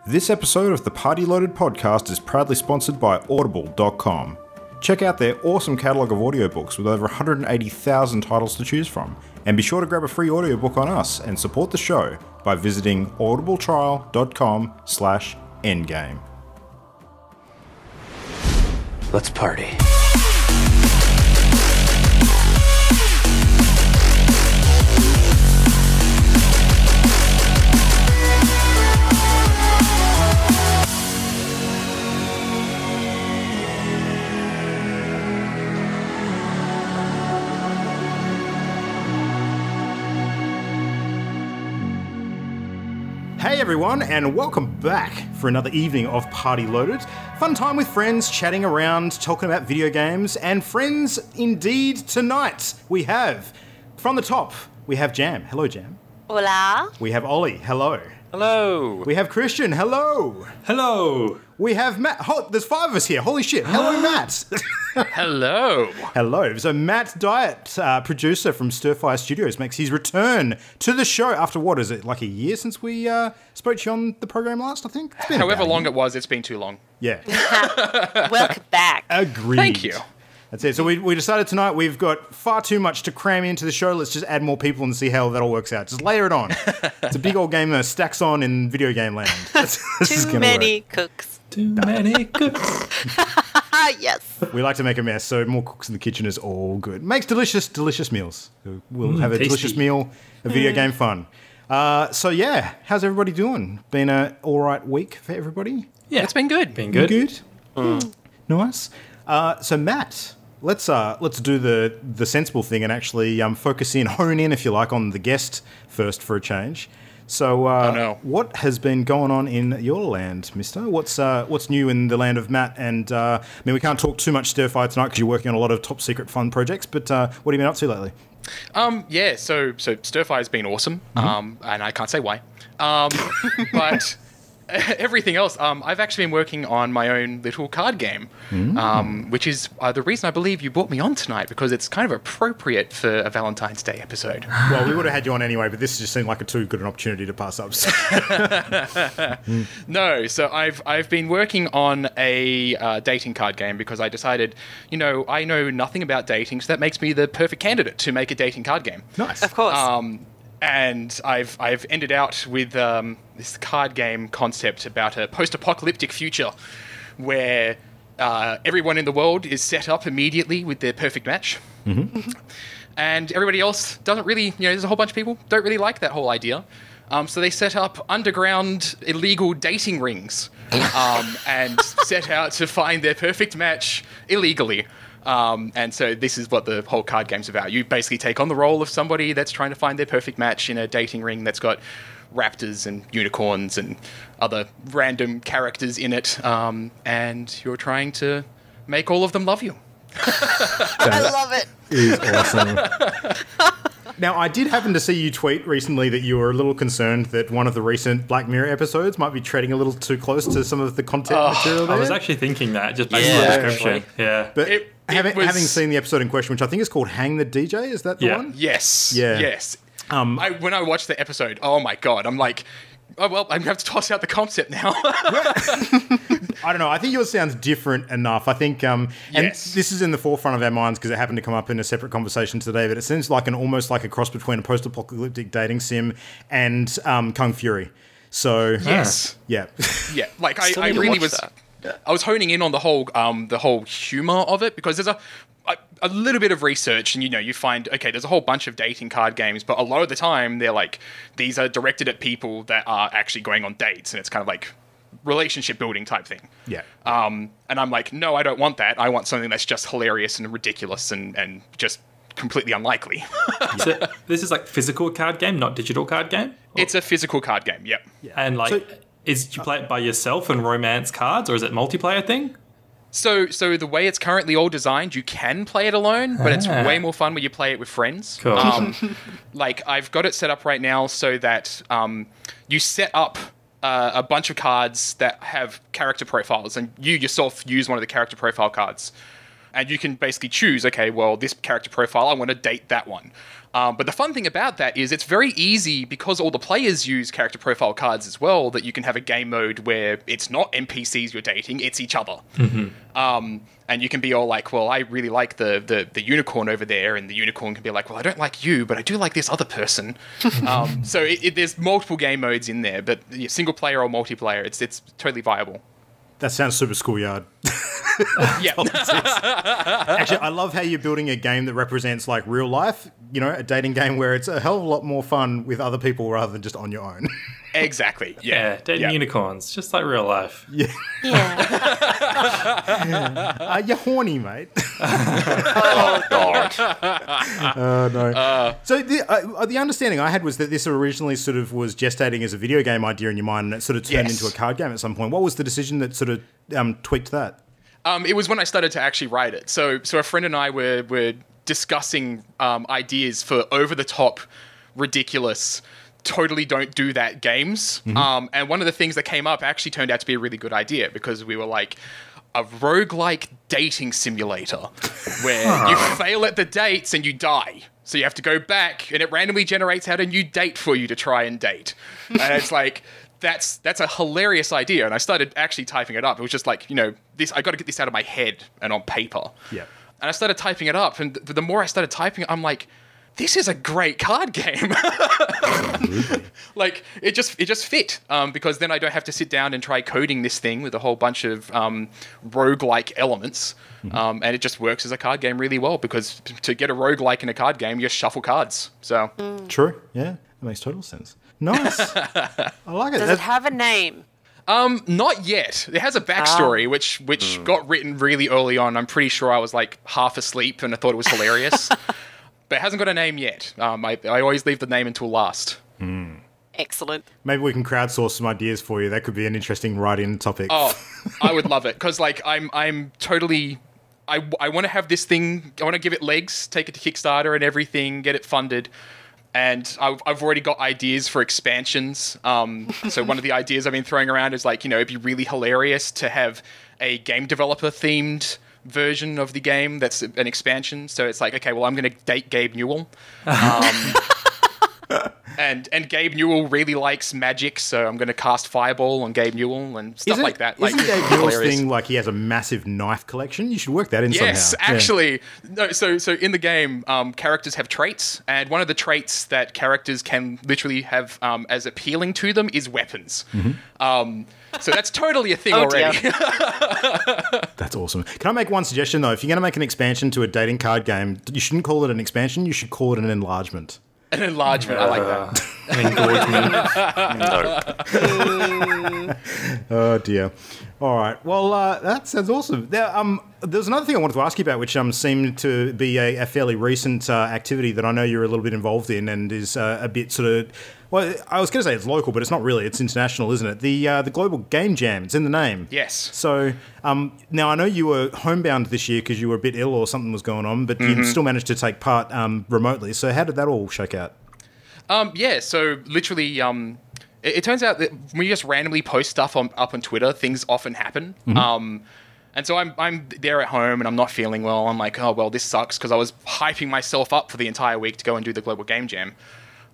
This episode of the Party Loaded podcast is proudly sponsored by Audible.com. Check out their awesome catalogue of audiobooks with over 180,000 titles to choose from. And be sure to grab a free audiobook on us and support the show by visiting audibletrial.com/endgame. Let's party. Hey everyone, and welcome back for another evening of Party Loaded. Fun time with friends, chatting around, talking about video games, and friends indeed tonight. We have, from the top, we have Jam. Hello, Jam. Hola. We have Ollie. Hello. Hello. We have Christian. Hello. Hello. We have Matt. There's 5 of us here. Holy shit. Hello, Matt. Hello. Hello. So Matt Dyet, producer from Stirfire Studios, makes his return to the show after, what is it, like a year since we spoke to you on the program last, I think? It's been However about a long year. it was, it's been too long. Yeah. Welcome back. Agreed. Thank you. That's it. So we decided tonight we've got far too much to cram into the show. Let's just add more people and see how that all works out. Just layer it on. It's a big old game that stacks on in video game land. Too many cooks. Too many cooks. Yes. We like to make a mess, so more cooks in the kitchen is all good. Makes delicious, delicious meals. We'll have a tasty. delicious meal, a video game fun. So yeah, how's everybody doing? Been a all right week for everybody? Yeah, It's been good. Been good. Good? Nice. So Matt, let's do the sensible thing and actually hone in, if you like, on the guest first for a change. So what has been going on in your land, mister? What's new in the land of Matt? And I mean, we can't talk too much Stirfire tonight because you're working on a lot of top secret fun projects, but what have you been up to lately? Yeah, so Stirfire's been awesome, and I can't say why. But everything else, I've actually been working on my own little card game, which is the reason I believe you brought me on tonight, because it's kind of appropriate for a Valentine's Day episode. Well, we would have had you on anyway, but this just seemed like too good an opportunity to pass up. No, so I've been working on a dating card game because I decided, I know nothing about dating, so that makes me the perfect candidate to make a dating card game. Nice. Of course. And I've ended out with this card game concept about a post-apocalyptic future where everyone in the world is set up immediately with their perfect match. Mm-hmm. And everybody else doesn't really, there's a whole bunch of people don't really like that whole idea. So they set up underground illegal dating rings and set out to find their perfect match illegally. And so this is what the whole card game's about. You basically take on the role of somebody that's trying to find their perfect match in a dating ring that's got raptors and unicorns and other random characters in it. And you're trying to make all of them love you. I love it. Is awesome. Now, I did happen to see you tweet recently that you were a little concerned that one of the recent Black Mirror episodes might be treading a little too close to some of the content material there. I was actually thinking that, just based on the description. Actually. Yeah. But having was- seen the episode in question, which I think is called Hang the DJ, is that the one? Yes. Yeah. Yes. When I watched the episode, oh my God, I'm like, oh, well, I'm going to have to toss out the concept now. I don't know. I think yours sounds different enough. I think, and Yes. this is in the forefront of our minds because it happened to come up in a separate conversation today, but it seems like almost like a cross between a post-apocalyptic dating sim and Kung Fury. So, Yes. yeah. Yeah, like Still I need to really watch was. that. I was honing in on the whole humor of it, because there's a little bit of research, and you find, okay, there's a whole bunch of dating card games, but a lot of the time they're like, these are directed at people that are actually going on dates, and it's kind of like relationship building type thing. Yeah. And I'm like, no, I don't want that. I want something that's just hilarious and ridiculous and just completely unlikely. So this is like physical card game, not digital card game? It's a physical card game. Yep. And like, So- is you play it by yourself and romance cards, or is it multiplayer thing? So the way it's currently all designed, you can play it alone, but it's way more fun when you play it with friends. Cool. Like, I've got it set up right now so that you set up a bunch of cards that have character profiles, and you yourself use one of the character profile cards. And you can basically choose, okay, well, this character profile, I want to date that one. But the fun thing about that is it's very easy, because all the players use character profile cards as well, that you can have a game mode where it's not NPCs you're dating, it's each other. And you can be all like, well, I really like the unicorn over there, and the unicorn can be like, well, I don't like you, but I do like this other person. So there's multiple game modes in there, but single player or multiplayer, it's totally viable. That sounds super schoolyard. Yeah. Actually, I love how you're building a game that represents like real life, you know, a dating game where it's a hell of a lot more fun with other people rather than just on your own. Exactly. Yeah, dating unicorns, just like real life. Yeah. You're horny, mate. Oh, God. No. So the understanding I had was that this originally sort of was gestating as a video game idea in your mind, and it sort of turned into a card game at some point. What was the decision that sort of tweaked that? It was when I started to actually write it. So a friend and I were discussing ideas for over-the-top, ridiculous, totally don't do that games. And one of the things that came up actually turned out to be a really good idea, because we were like, a roguelike dating simulator where you fail at the dates and you die. So you have to go back and it randomly generates out a new date for you to try and date. And it's like, that's a hilarious idea. And I started actually typing it up. It was just like, you know, I got to get this out of my head and on paper. Yeah. And I started typing it up. And the more I started typing it, I'm like, this is a great card game. Like, it just fit. Because then I don't have to sit down and try coding this thing with a whole bunch of roguelike elements. And it just works as a card game really well, because to get a roguelike in a card game, you just shuffle cards. So True. Yeah, that makes total sense. Nice. I like it. Does it have a name? Not yet. It has a backstory, which got written really early on. I'm pretty sure I was like half asleep and I thought it was hilarious. But it hasn't got a name yet. I always leave the name until last. Excellent. Maybe we can crowdsource some ideas for you. That could be an interesting write-in topic. Oh, I would love it, because like I'm totally. I want to have this thing. I want to give it legs, take it to Kickstarter and everything, get it funded. And I've already got ideas for expansions. So one of the ideas I've been throwing around is like, you know, it'd be really hilarious to have a game developer themed version of the game that's an expansion. So it's like, okay, well, I'm going to date Gabe Newell. And Gabe Newell really likes magic, so I'm going to cast Fireball on Gabe Newell and stuff like that. Isn't Gabe Newell's thing like he has a massive knife collection? You should work that in somehow. Yes, actually. No, so in the game, characters have traits, and one of the traits that characters can literally have as appealing to them is weapons. So that's totally a thing already. That's awesome. Can I make one suggestion, though? If you're going to make an expansion to a dating card game, you shouldn't call it an expansion. You should call it an enlargement. An enlargement, I like that. An engorgement. Oh, dear. All right. Well, that sounds awesome. There's another thing I wanted to ask you about, which seemed to be a fairly recent activity that I know you're a little bit involved in and is a bit sort of... Well, I was going to say it's local, but it's not really. It's international, isn't it? The Global Game Jam. It's in the name. Yes. So now I know you were homebound this year because you were a bit ill or something was going on, but you still managed to take part remotely. So how did that all shake out? Yeah, so literally... It turns out that when you just randomly post stuff up on Twitter, things often happen. And so I'm there at home and I'm not feeling well. I'm like, oh, well, this sucks, because I was hyping myself up for the entire week to go and do the Global Game Jam.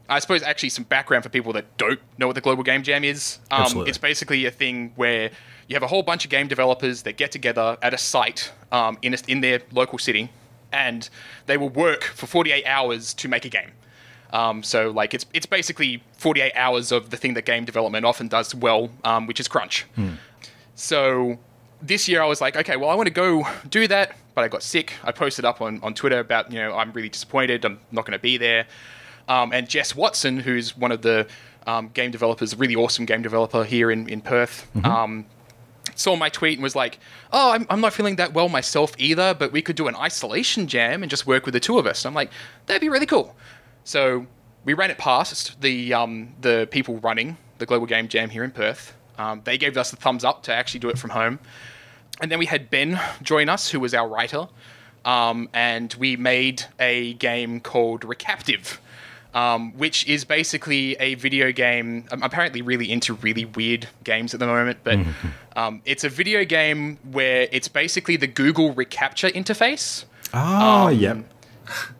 I suppose actually some background for people that don't know what the Global Game Jam is. It's basically a thing where you have a whole bunch of game developers that get together at a site in their local city, and they will work for 48 hours to make a game. So like it's basically 48 hours of the thing that game development often does well, which is crunch. So this year I was like, okay, well, I want to go do that, but I got sick. I posted up on Twitter about, you know, I'm really disappointed. I'm not going to be there. And Jess Watson, who's one of the game developers, a really awesome game developer here in Perth, saw my tweet and was like, oh, I'm not feeling that well myself either, but we could do an isolation jam and just work with the two of us. And I'm like, that'd be really cool. So we ran it past the people running the Global Game Jam here in Perth. They gave us the thumbs up to actually do it from home. And then we had Ben join us, who was our writer. And we made a game called Recapture. which is basically a video game. I'm apparently really into really weird games at the moment, but it's a video game where it's basically the Google Recapture interface. Oh, yep.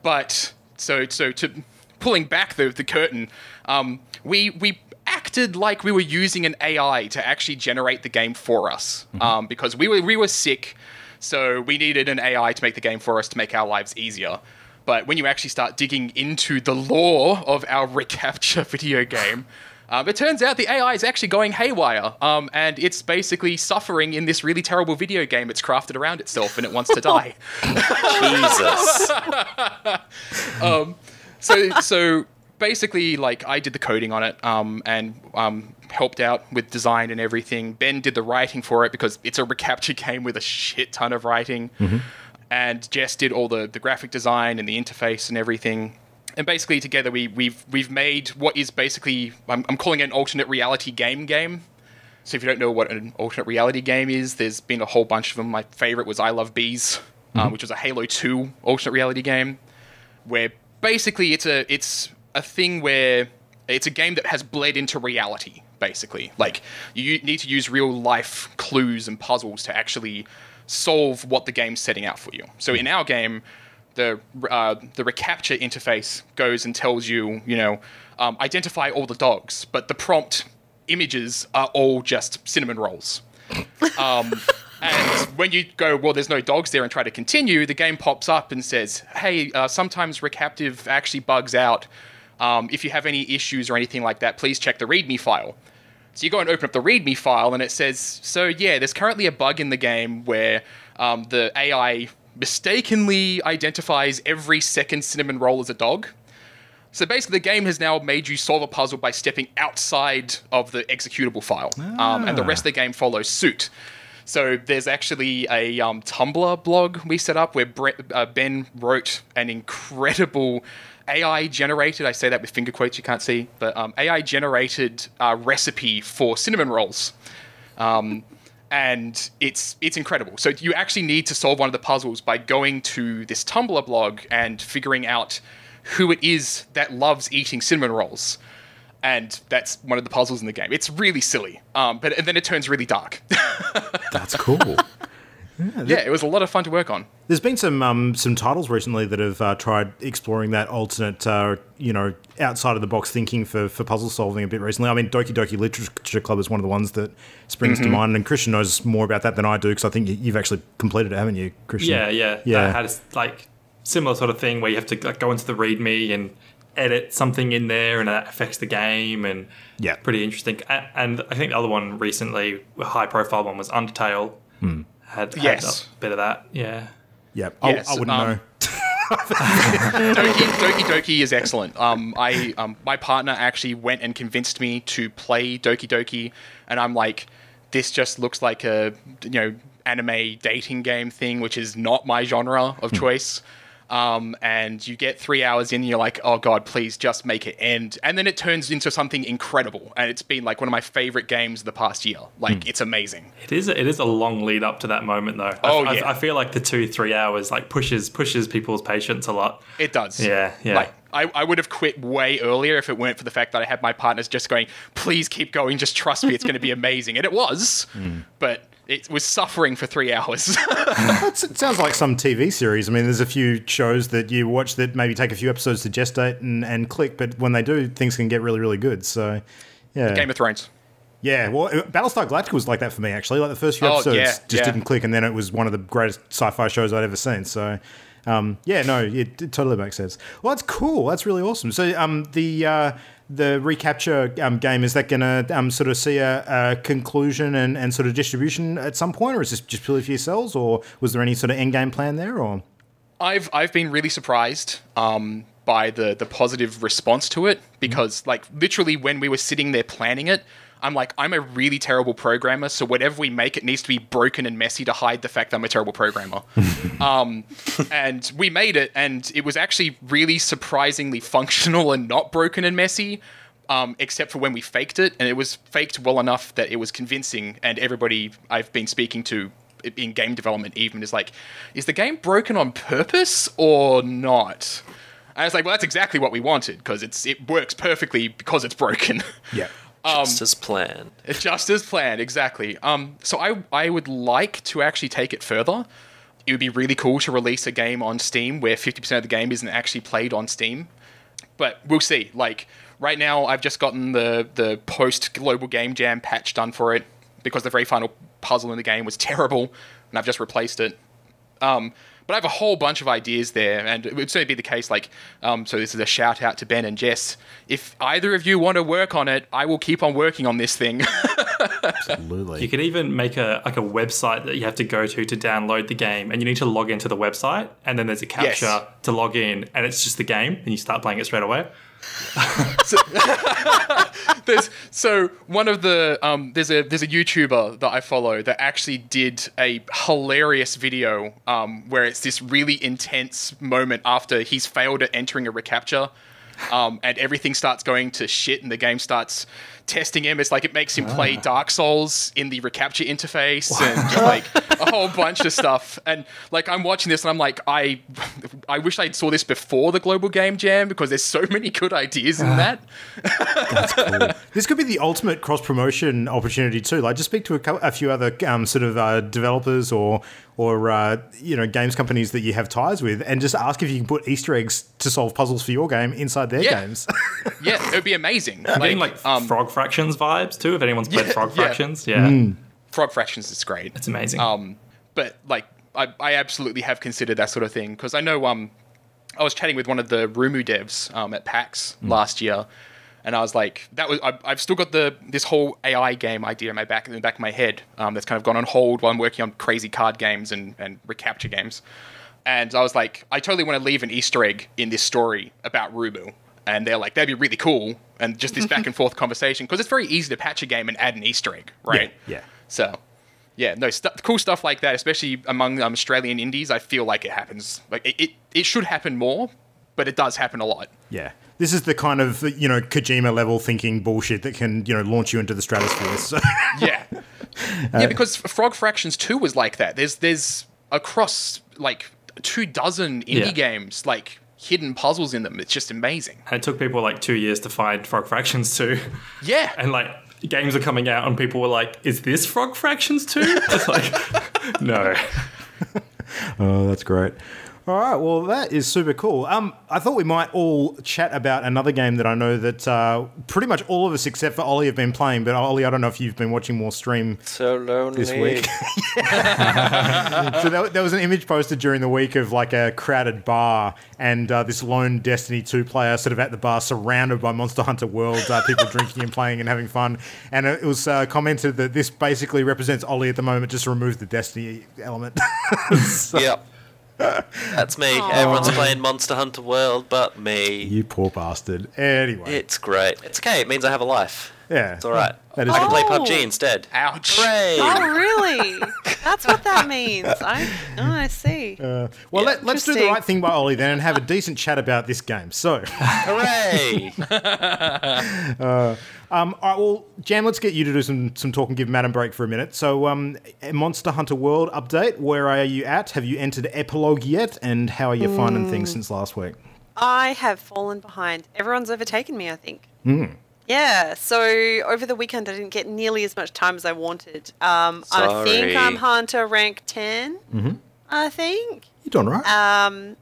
But so to pulling back the curtain, we acted like we were using an AI to actually generate the game for us, because we were sick, so we needed an AI to make the game for us to make our lives easier. But when you actually start digging into the lore of our Recapture video game, it turns out the AI is actually going haywire, and it's basically suffering in this really terrible video game it's crafted around itself, and it wants to die. Jesus. So basically, like, I did the coding on it, and helped out with design and everything. Ben did the writing for it because it's a Recapture game with a shit ton of writing. And Jess did all the graphic design and the interface and everything. And basically together we've made what is basically, I'm calling it an alternate reality game. So if you don't know what an alternate reality game is, there's been a whole bunch of them. My favorite was I Love Bees, which was a Halo 2 alternate reality game, where basically it's a thing where it's a game that has bled into reality, basically. Like, you need to use real life clues and puzzles to actually solve what the game's setting out for you. So in our game, the Recapture interface goes and tells you, identify all the dogs, but the prompt images are all just cinnamon rolls. And when you go, well, there's no dogs there, and try to continue, the game pops up and says, hey, sometimes Recaptive actually bugs out. If you have any issues or anything like that, please check the README file. So you go and open up the README file, and it says, so yeah, there's currently a bug in the game where the AI mistakenly identifies every second cinnamon roll as a dog. So basically, the game has now made you solve a puzzle by stepping outside of the executable file, and the rest of the game follows suit. So there's actually a Tumblr blog we set up where Ben wrote an incredible AI-generated, I say that with finger quotes you can't see, but AI-generated recipe for cinnamon rolls. And it's incredible. So you actually need to solve one of the puzzles by going to this Tumblr blog and figuring out who it is that loves eating cinnamon rolls. And that's one of the puzzles in the game. It's really silly, and then it turns really dark. That's cool. Yeah, it was a lot of fun to work on. There's been some titles recently that have tried exploring that alternate, outside of the box thinking for puzzle solving a bit recently. I mean, Doki Doki Literature Club is one of the ones that springs to mind, and Christian knows more about that than I do because I think you've actually completed it, haven't you, Christian? Yeah. That had a similar sort of thing where you have to go into the README and edit something in there, and that affects the game, and pretty interesting. And I think the other one recently, a high-profile one, was Undertale. Had a bit of that, yeah. Yep, yes, I wouldn't know. Doki Doki is excellent. My partner actually went and convinced me to play Doki Doki, and I'm like, this just looks like a anime dating game thing, which is not my genre of choice. And you get 3 hours in, and you're like, oh god, please just make it end. And then it turns into something incredible, and it's been like one of my favorite games of the past year. Like, it's amazing. It is a long lead up to that moment, though. I feel like the 2-3 hours pushes people's patience a lot. It does. Yeah. Like, I would have quit way earlier if it weren't for the fact that I had my partners just going, please keep going, just trust me, it's going to be amazing. And it was, but it was suffering for 3 hours. It sounds like some TV series. I mean, there's a few shows that you watch that maybe take a few episodes to gestate and click, but when they do, things can get really, really good. So, yeah. Game of Thrones. Yeah, well, Battlestar Galactica was like that for me, actually. Like, the first few episodes didn't click, and then it was one of the greatest sci-fi shows I'd ever seen. So, it totally makes sense. Well, that's cool. That's really awesome. So, the Recapture game, is that going to sort of see a conclusion and sort of distribution at some point, or is this just purely for yourselves, or was there any sort of end game plan there? Or I've been really surprised by the positive response to it, because like literally when we were sitting there planning it, I'm like, I'm a really terrible programmer, so whatever we make, it needs to be broken and messy to hide the fact that I'm a terrible programmer. And we made it, and it was actually really surprisingly functional and not broken and messy, except for when we faked it, and it was faked well enough that it was convincing, and everybody I've been speaking to in game development even is like, is the game broken on purpose or not? And I was like, well, that's exactly what we wanted, because it works perfectly because it's broken. Yeah. Just as planned. Just as planned, exactly. So I would like to actually take it further. It would be really cool to release a game on Steam where 50% of the game isn't actually played on Steam. But we'll see. Like, right now, I've just gotten the post-Global Game Jam patch done for it because the very final puzzle in the game was terrible, and I've just replaced it. But I have a whole bunch of ideas there, and it would certainly be the case, like, so this is a shout out to Ben and Jess. If either of you want to work on it, I will keep on working on this thing. Absolutely. You could even make a website that you have to go to download the game, and you need to log into the website, and then there's a captcha to log in, and it's just the game, and you start playing it straight away. So one of the there's a YouTuber that I follow that actually did a hilarious video where it's this really intense moment after he's failed at entering a recapture, and everything starts going to shit and the game starts testing him. It's like it makes him play Dark Souls in the recapture interface and just like a whole bunch of stuff. And like I'm watching this and I'm like, I wish I saw this before the Global Game Jam because there's so many good ideas in that. That's cool. This could be the ultimate cross-promotion opportunity too. Like, just speak to a few other developers or games companies that you have ties with, and just ask if you can put Easter eggs to solve puzzles for your game inside their games. Yeah, it would be amazing. I'm getting like Frog Fractions vibes too. If anyone's played Frog Fractions, Frog Fractions is great. It's amazing. But like, I absolutely have considered that sort of thing because I know I was chatting with one of the Rumu devs at PAX last year. And I was like, I've still got this whole AI game idea in the back of my head that's kind of gone on hold while I'm working on crazy card games and Recapture games. And I was like, I totally want to leave an Easter egg in this story about Rumu. And they're like, that'd be really cool. And just this back and forth conversation, because it's very easy to patch a game and add an Easter egg, right? Yeah. So, yeah, no, cool stuff like that, especially among Australian indies. I feel like it happens. Like it should happen more, but it does happen a lot. Yeah. This is the kind of, Kojima level thinking bullshit that can, launch you into the stratosphere. So. Yeah. Yeah, because Frog Fractions 2 was like that. There's across like 24 indie games, like hidden puzzles in them. It's just amazing. And it took people like 2 years to find Frog Fractions 2. Yeah. And like games are coming out and people were like, is this Frog Fractions 2? It's like, no. Oh, that's great. All right, well, that is super cool. I thought we might all chat about another game that I know that pretty much all of us except for Ollie have been playing, but Ollie, I don't know if you've been watching more stream So lonely. this week. So there was an image posted during the week of like a crowded bar and this lone Destiny 2 player sort of at the bar surrounded by Monster Hunter World, people drinking and playing and having fun. And it was commented that this basically represents Ollie at the moment, just remove the Destiny element. So, Yep. That's me. Aww. Everyone's playing Monster Hunter World but me. You poor bastard. Anyway. It's great. It's okay. It means I have a life. Yeah. It's all right. I can play PUBG instead. Ouch. Hooray. Oh, really? That's what that means. I see. Well, let's do the right thing by Ollie then and have a decent chat about this game. So. Hooray. All right, well, Jam, let's get you to do some talk and give Matt a break for a minute. So, Monster Hunter World update, where are you at? Have you entered Epilogue yet? And how are you finding things since last week? I have fallen behind. Everyone's overtaken me, I think. Yeah, so over the weekend I didn't get nearly as much time as I wanted. I think I'm Hunter rank 10, I think. You're doing right.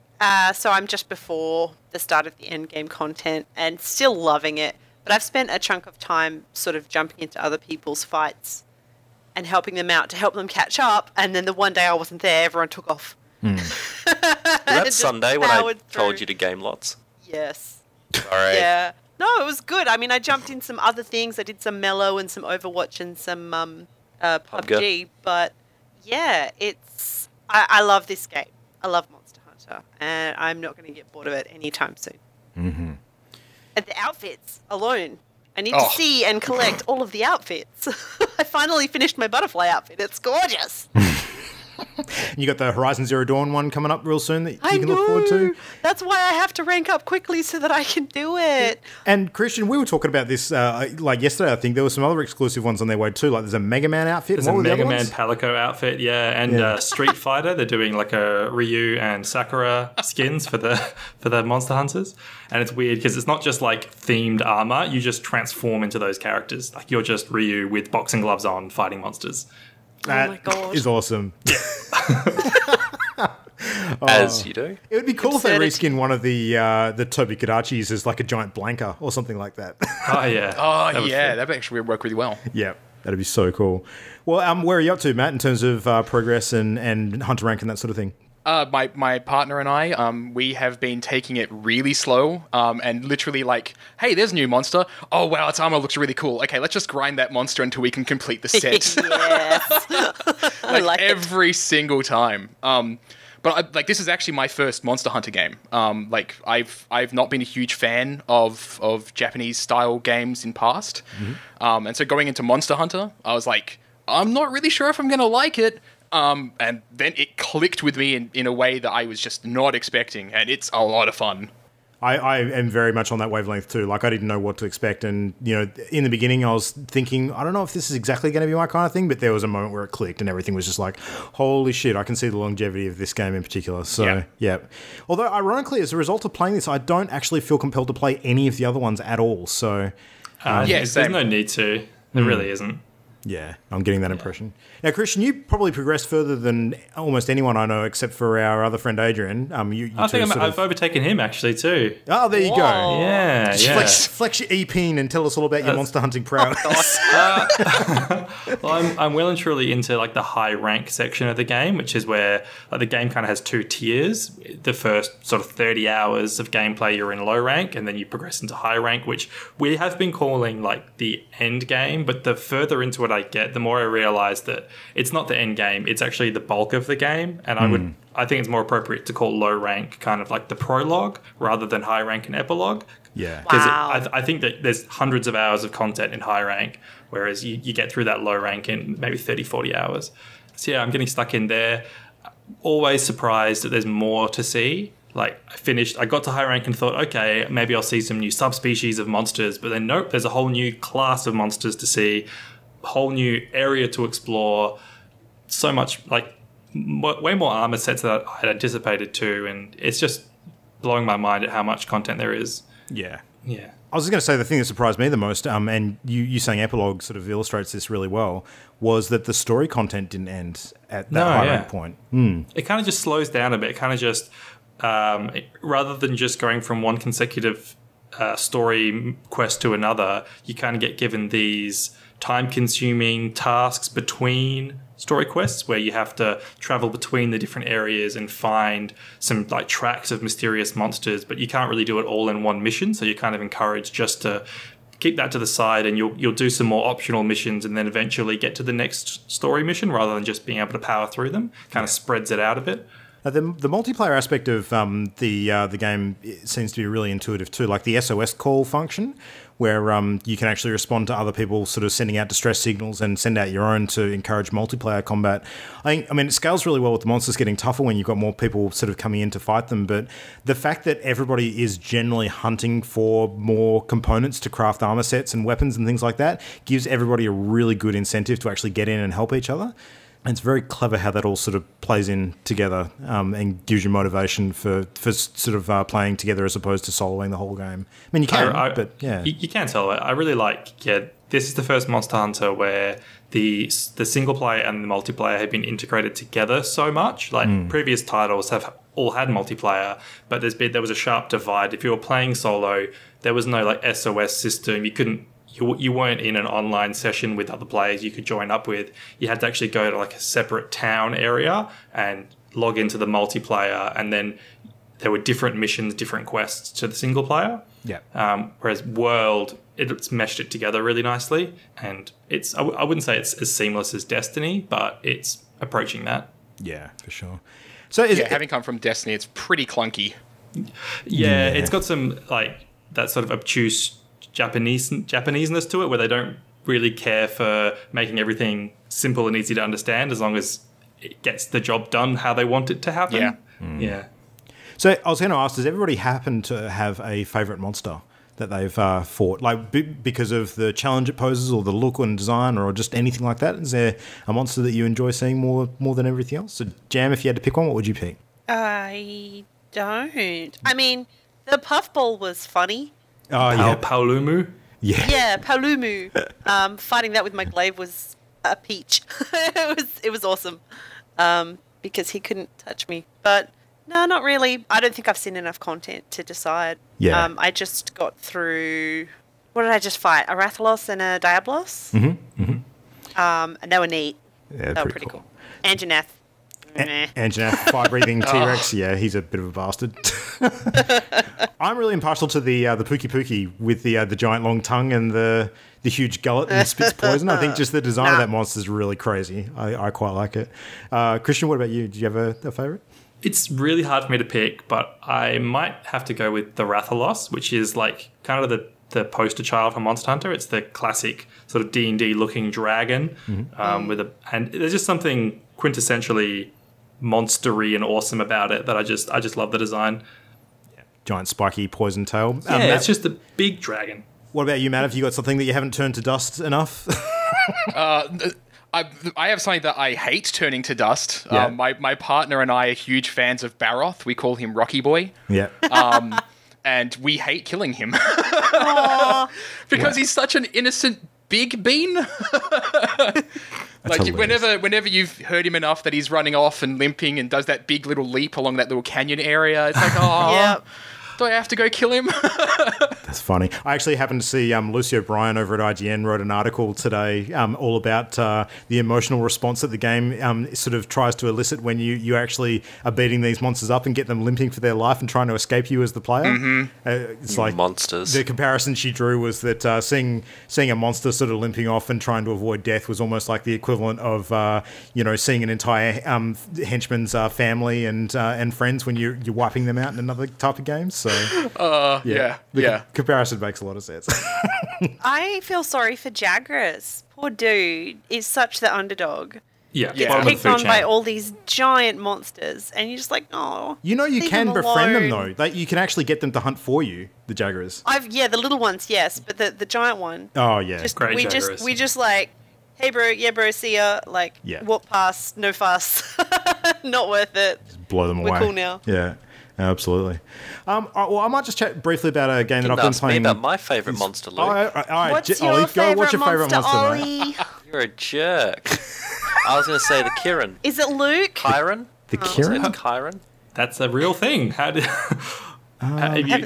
So I'm just before the start of the Endgame content and still loving it. But I've spent a chunk of time sort of jumping into other people's fights and helping them out to help them catch up. And then the one day I wasn't there, everyone took off. That's Sunday when I told you to game lots. Yes. Sorry. Yeah. No, it was good. I mean, I jumped in some other things. I did some Mellow and some Overwatch and some PUBG. But yeah, I love this game. I love Monster Hunter. And I'm not going to get bored of it anytime soon. And the outfits alone. I need to see and collect all of the outfits. I finally finished my butterfly outfit. It's gorgeous. You got the Horizon Zero Dawn one coming up real soon that you can look forward to. That's why I have to rank up quickly so that I can do it. And Christian, we were talking about this like yesterday. I think there were some other exclusive ones on their way too. Like there's a Mega Man outfit. There's a Mega Man Palico outfit, and Street Fighter. They're doing like a Ryu and Sakura skins for the Monster Hunters. And it's weird because it's not just like themed armor. You just transform into those characters. Like you're just Ryu with boxing gloves on fighting monsters. That oh my God. is awesome. As you do. It would be cool if they reskin one of the Toby Kadachis as like a giant Blanca or something like that. Oh yeah, that would actually work really well. Yeah, that'd be so cool. Well, where are you up to, Matt, in terms of progress and hunter rank and that sort of thing? My partner and I, we have been taking it really slow, and literally like, hey, there's a new monster. Oh wow, its armor looks really cool. Okay, let's just grind that monster until we can complete the set. Yes. like every single time. But this is actually my first Monster Hunter game. Like I've not been a huge fan of Japanese style games in past, and so going into Monster Hunter, I was like, I'm not really sure if I'm gonna like it. And then it clicked with me in a way that I was just not expecting, and it's a lot of fun. I am very much on that wavelength too. Like I didn't know what to expect, and in the beginning I was thinking, I don't know if this is exactly going to be my kind of thing, but there was a moment where it clicked, and everything was just like, holy shit! I can see the longevity of this game in particular. So yeah. Although ironically, as a result of playing this, I don't actually feel compelled to play any of the other ones at all. So there's no need to. There really isn't. Yeah, I'm getting that impression. Now, Christian, you probably progressed further than almost anyone I know, except for our other friend Adrian. I think I've overtaken him actually too. Oh, there you go. Yeah. Flex your e-peen and tell us all about your monster hunting prowess. Well, I'm well and truly into like the high rank section of the game, which is where like the game kind of has two tiers. The first sort of 30 hours of gameplay, you're in low rank, and then you progress into high rank, which we have been calling like the end game. But the further into it I get, the more I realize that it's not the end game, it's actually the bulk of the game, and I think it's more appropriate to call low rank kind of like the prologue rather than high rank and epilogue. Yeah, because I think that there's hundreds of hours of content in high rank, whereas you get through that low rank in maybe 30-40 hours. So yeah, I'm getting stuck in there. Always surprised that there's more to see. Like I got to high rank and thought, okay, maybe I'll see some new subspecies of monsters, but then nope, there's a whole new class of monsters to see, whole new area to explore, so much like way more armor sets than I had anticipated too, and it's just blowing my mind at how much content there is. Yeah. I was just going to say the thing that surprised me the most, and you saying epilogue sort of illustrates this really well, was that the story content didn't end at that high rank point. It kind of just slows down a bit. It kind of just rather than just going from one consecutive story quest to another, you kind of get given these time-consuming tasks between story quests where you have to travel between the different areas and find some like tracks of mysterious monsters, but you can't really do it all in one mission, so you're kind of encouraged just to keep that to the side, and you'll do some more optional missions and then eventually get to the next story mission rather than just being able to power through them. Kind of spreads it out a bit. The multiplayer aspect of the game seems to be really intuitive too, like the SOS call function, where you can actually respond to other people sort of sending out distress signals and send out your own to encourage multiplayer combat. I mean, it scales really well with the monsters getting tougher when you've got more people sort of coming in to fight them, but the fact that everybody is generally hunting for more components to craft armor sets and weapons and things like that gives everybody a really good incentive to actually get in and help each other. And it's very clever how that all sort of plays in together and gives you motivation for sort of playing together as opposed to soloing the whole game. I mean, you can, but yeah. You can tell it. I really like, this is the first Monster Hunter where the single player and the multiplayer have been integrated together so much. Like previous titles have all had multiplayer, but there was a sharp divide. If you were playing solo, there was no like SOS system. You weren't in an online session with other players you could join up with. You had to actually go to like a separate town area and log into the multiplayer, and then there were different missions, different quests to the single player. Yeah. Whereas World, it's meshed it together really nicely, and I wouldn't say it's as seamless as Destiny, but it's approaching that. Yeah, for sure. So having come from Destiny, it's pretty clunky. Yeah, it's got some like that sort of obtuse Japaneseness to it, where they don't really care for making everything simple and easy to understand as long as it gets the job done how they want it to happen. Yeah. Yeah. So I was going to ask, does everybody happen to have a favourite monster that they've fought? Like, because of the challenge it poses or the look and design or just anything like that? Is there a monster that you enjoy seeing more than everything else? So, Jam, if you had to pick one, what would you pick? I don't. I mean, the puffball was funny. Oh, yeah. Paolumu? Yeah. Yeah, Paolumu. Fighting that with my glaive was a peach. It was awesome. Because he couldn't touch me. But no, not really. I don't think I've seen enough content to decide. Yeah. I just got through... What did I just fight? A Rathalos and a Diablos? Mm-hmm. Mm-hmm. And they were neat. Yeah, they were pretty cool. Anjanath. Anjanath, fire-breathing T-Rex. Yeah, he's a bit of a bastard. I'm really impartial to the Pookie Pookie with the giant long tongue and the huge gullet and spits poison. I think just the design of that monster is really crazy. I quite like it. Christian, what about you? Do you have a favourite? It's really hard for me to pick, but I might have to go with the Rathalos, which is like kind of the poster child for Monster Hunter. It's the classic sort of D&D looking dragon and there's just something quintessentially monstery and awesome about it that I just love the design. Yeah. Giant spiky poison tail. Yeah, it's just a big dragon. What about you, Matt? Have you got something that you haven't turned to dust enough? I have something that I hate turning to dust. Yeah. My partner and I are huge fans of Barroth. We call him Rocky Boy. Yeah. And we hate killing him. Because he's such an innocent big bean. Like whenever you've heard him enough that he's running off and limping and does that big little leap along that little canyon area, it's like, oh, yeah. Do I have to go kill him? That's funny. I actually happened to see Lucy O'Brien over at IGN wrote an article today all about the emotional response that the game sort of tries to elicit when you actually are beating these monsters up and get them limping for their life and trying to escape you as the player. Mm-hmm. It's like monsters. The comparison she drew was that seeing a monster sort of limping off and trying to avoid death was almost like the equivalent of seeing an entire henchman's family and friends when you're wiping them out in another type of game. So, the comparison makes a lot of sense. I feel sorry for Jagras. Poor dude is such the underdog. Yeah. Gets picked on by all these giant monsters, and you're just like, oh. You can befriend them though. Like you can actually get them to hunt for you. The Jagras. The little ones, yes, but the giant one. Oh yeah, great we Jagras. we just like, hey bro, yeah bro, see ya. Like walk past, no fuss, not worth it. Just blow them away. We're cool now. Yeah. Absolutely. Well, I might just chat briefly about a game that I've been playing. Me about my favourite monster, Luke. All right, what's your favourite monster, Ollie? You're a jerk. I was going to say the Kirin. Is it Luke? Kirin? The Kirin? It's Kirin. That's a real thing. Have you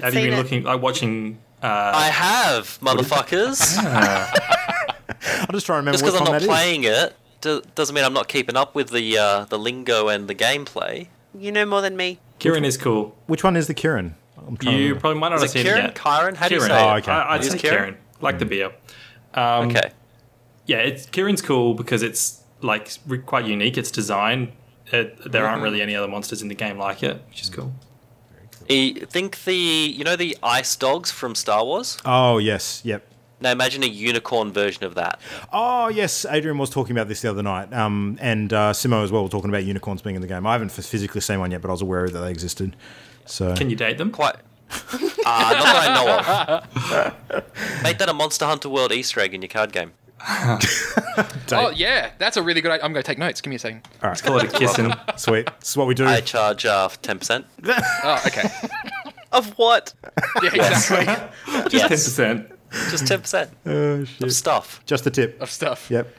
been looking, like watching? I have, motherfuckers. I'm just trying to remember. Just because I'm not playing it doesn't mean I'm not keeping up with the lingo and the gameplay. You know more than me. Kirin is cool. Which one is the Kirin? You probably might not have seen it yet. Kirin? How do you say it? Oh, okay. I'd say Kirin. Like the beer. Okay. Yeah, Kirin's cool because it's like quite unique. Its design. There aren't really any other monsters in the game like it, which is cool. Think the ice dogs from Star Wars? Oh, yes. Yep. Now imagine a unicorn version of that. Oh, yes. Adrian was talking about this the other night. And Simo as well were talking about unicorns being in the game. I haven't physically seen one yet, but I was aware that they existed. So can you date them? Quite. Not that I know of. Make that a Monster Hunter World Easter egg in your card game. Oh, yeah. That's a really good idea. I'm going to take notes. Give me a second. All right. Let's call it a kissing. Sweet. This is what we do. I charge 10%. Oh, okay. Of what? Yeah, exactly. Just 10%. Just 10%. Oh, shit. Of stuff. Just the tip. Of stuff. Yep.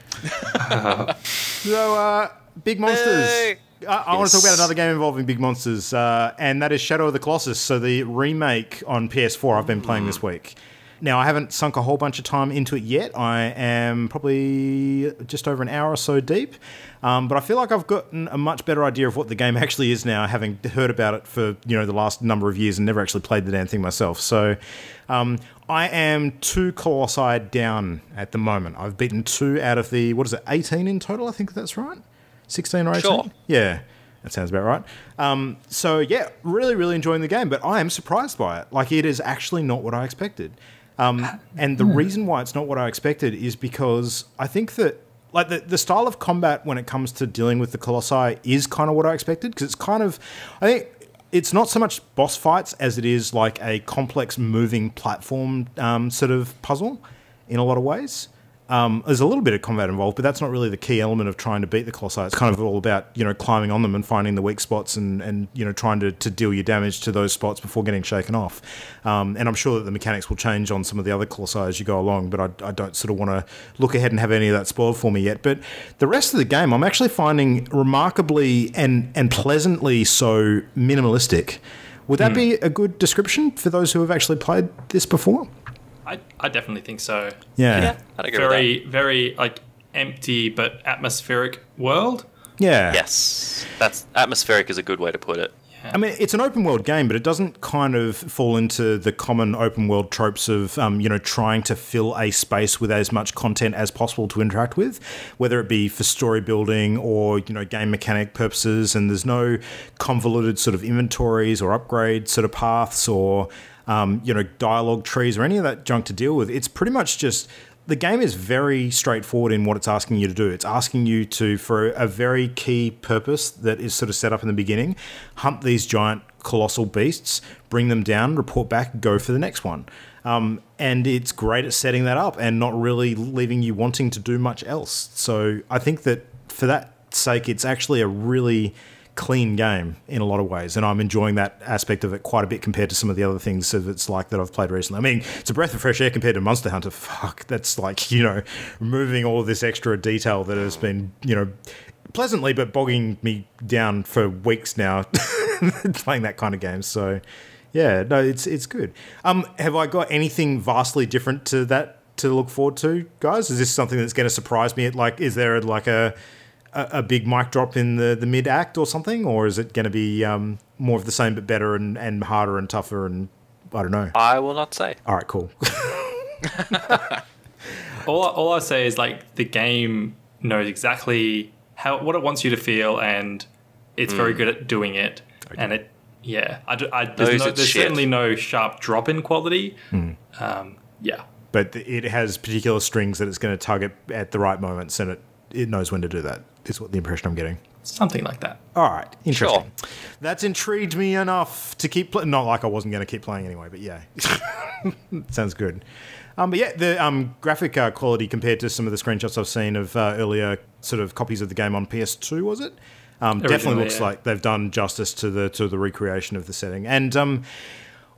So, big monsters. I want to talk about another game involving big monsters, and that is Shadow of the Colossus. So the remake on PS4 I've been playing this week. Now, I haven't sunk a whole bunch of time into it yet. I am probably just over an hour or so deep. But I feel like I've gotten a much better idea of what the game actually is now, having heard about it for the last number of years and never actually played the damn thing myself. So I am 2 Colossi down at the moment. I've beaten 2 out of the, 18 in total? I think that's right. 16 or 18? Sure. Yeah, that sounds about right. So, yeah, really, really enjoying the game, but I am surprised by it. Like, it is actually not what I expected. And the reason why it's not what I expected is because I think that like the style of combat when it comes to dealing with the Colossi is kind of what I expected, because it's kind of, I think it's not so much boss fights as it is like a complex moving platform sort of puzzle in a lot of ways. There's a little bit of combat involved, but that's not really the key element of trying to beat the Colossi. It's kind of all about, you know, climbing on them and finding the weak spots and you know, trying to deal your damage to those spots before getting shaken off. And I'm sure that the mechanics will change on some of the other Colossi as you go along, but I don't sort of want to look ahead and have any of that spoiled for me yet. But the rest of the game, I'm actually finding remarkably and pleasantly so minimalistic. Would that be a good description for those who have actually played this before? I definitely think so. Yeah. I'd agree with that. Very like empty but atmospheric world. Yeah. Yes. That's atmospheric is a good way to put it. I mean, it's an open world game, but it doesn't kind of fall into the common open world tropes of, you know, trying to fill a space with as much content as possible to interact with, whether it be for story building or, you know, game mechanic purposes. And there's no convoluted sort of inventories or upgrade sort of paths or, you know, dialogue trees or any of that junk to deal with. It's pretty much just... The game is very straightforward in what it's asking you to do. It's asking you to, for a very key purpose that is sort of set up in the beginning, hunt these giant colossal beasts, bring them down, report back, go for the next one. And it's great at setting that up and not really leaving you wanting to do much else. So I think that for that sake, it's actually a really clean game in a lot of ways, and I'm enjoying that aspect of it quite a bit compared to some of the other things of it's like that I've played recently. I mean, it's a breath of fresh air compared to Monster Hunter. Fuck, that's like, you know, removing all of this extra detail that has been, you know, pleasantly but bogging me down for weeks now playing that kind of game. So yeah, no, it's good. Have I got anything vastly different to that to look forward to, guys? Is this something that's going to surprise me? Like, is there like a big mic drop in the mid act or something, or is it going to be more of the same but better and harder and tougher, and I don't know? I will not say. All right, cool. all I say is, like, the game knows exactly what it wants you to feel, and it's very good at doing it. Okay. And it, yeah, there's certainly no sharp drop in quality. Yeah, but it has particular strings that it's going to tug at the right moments, and it knows when to do that, is what the impression I'm getting. Something like that. All right, interesting. Sure. That's intrigued me enough to keep playing. Not like I wasn't going to keep playing anyway, but yeah. Sounds good. But yeah, the graphic quality compared to some of the screenshots I've seen of earlier sort of copies of the game on PS2, was it? Definitely looks like they've done justice to the recreation of the setting. And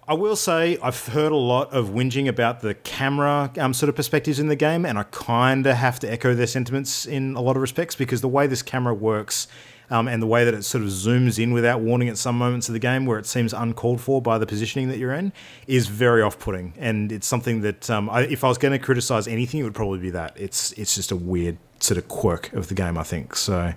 I will say I've heard a lot of whinging about the camera sort of perspectives in the game, and I kind of have to echo their sentiments in a lot of respects, because the way this camera works and the way that it sort of zooms in without warning at some moments of the game where it seems uncalled for by the positioning that you're in is very off-putting. And it's something that if I was going to criticize anything, it would probably be that. It's just a weird sort of quirk of the game, I think. So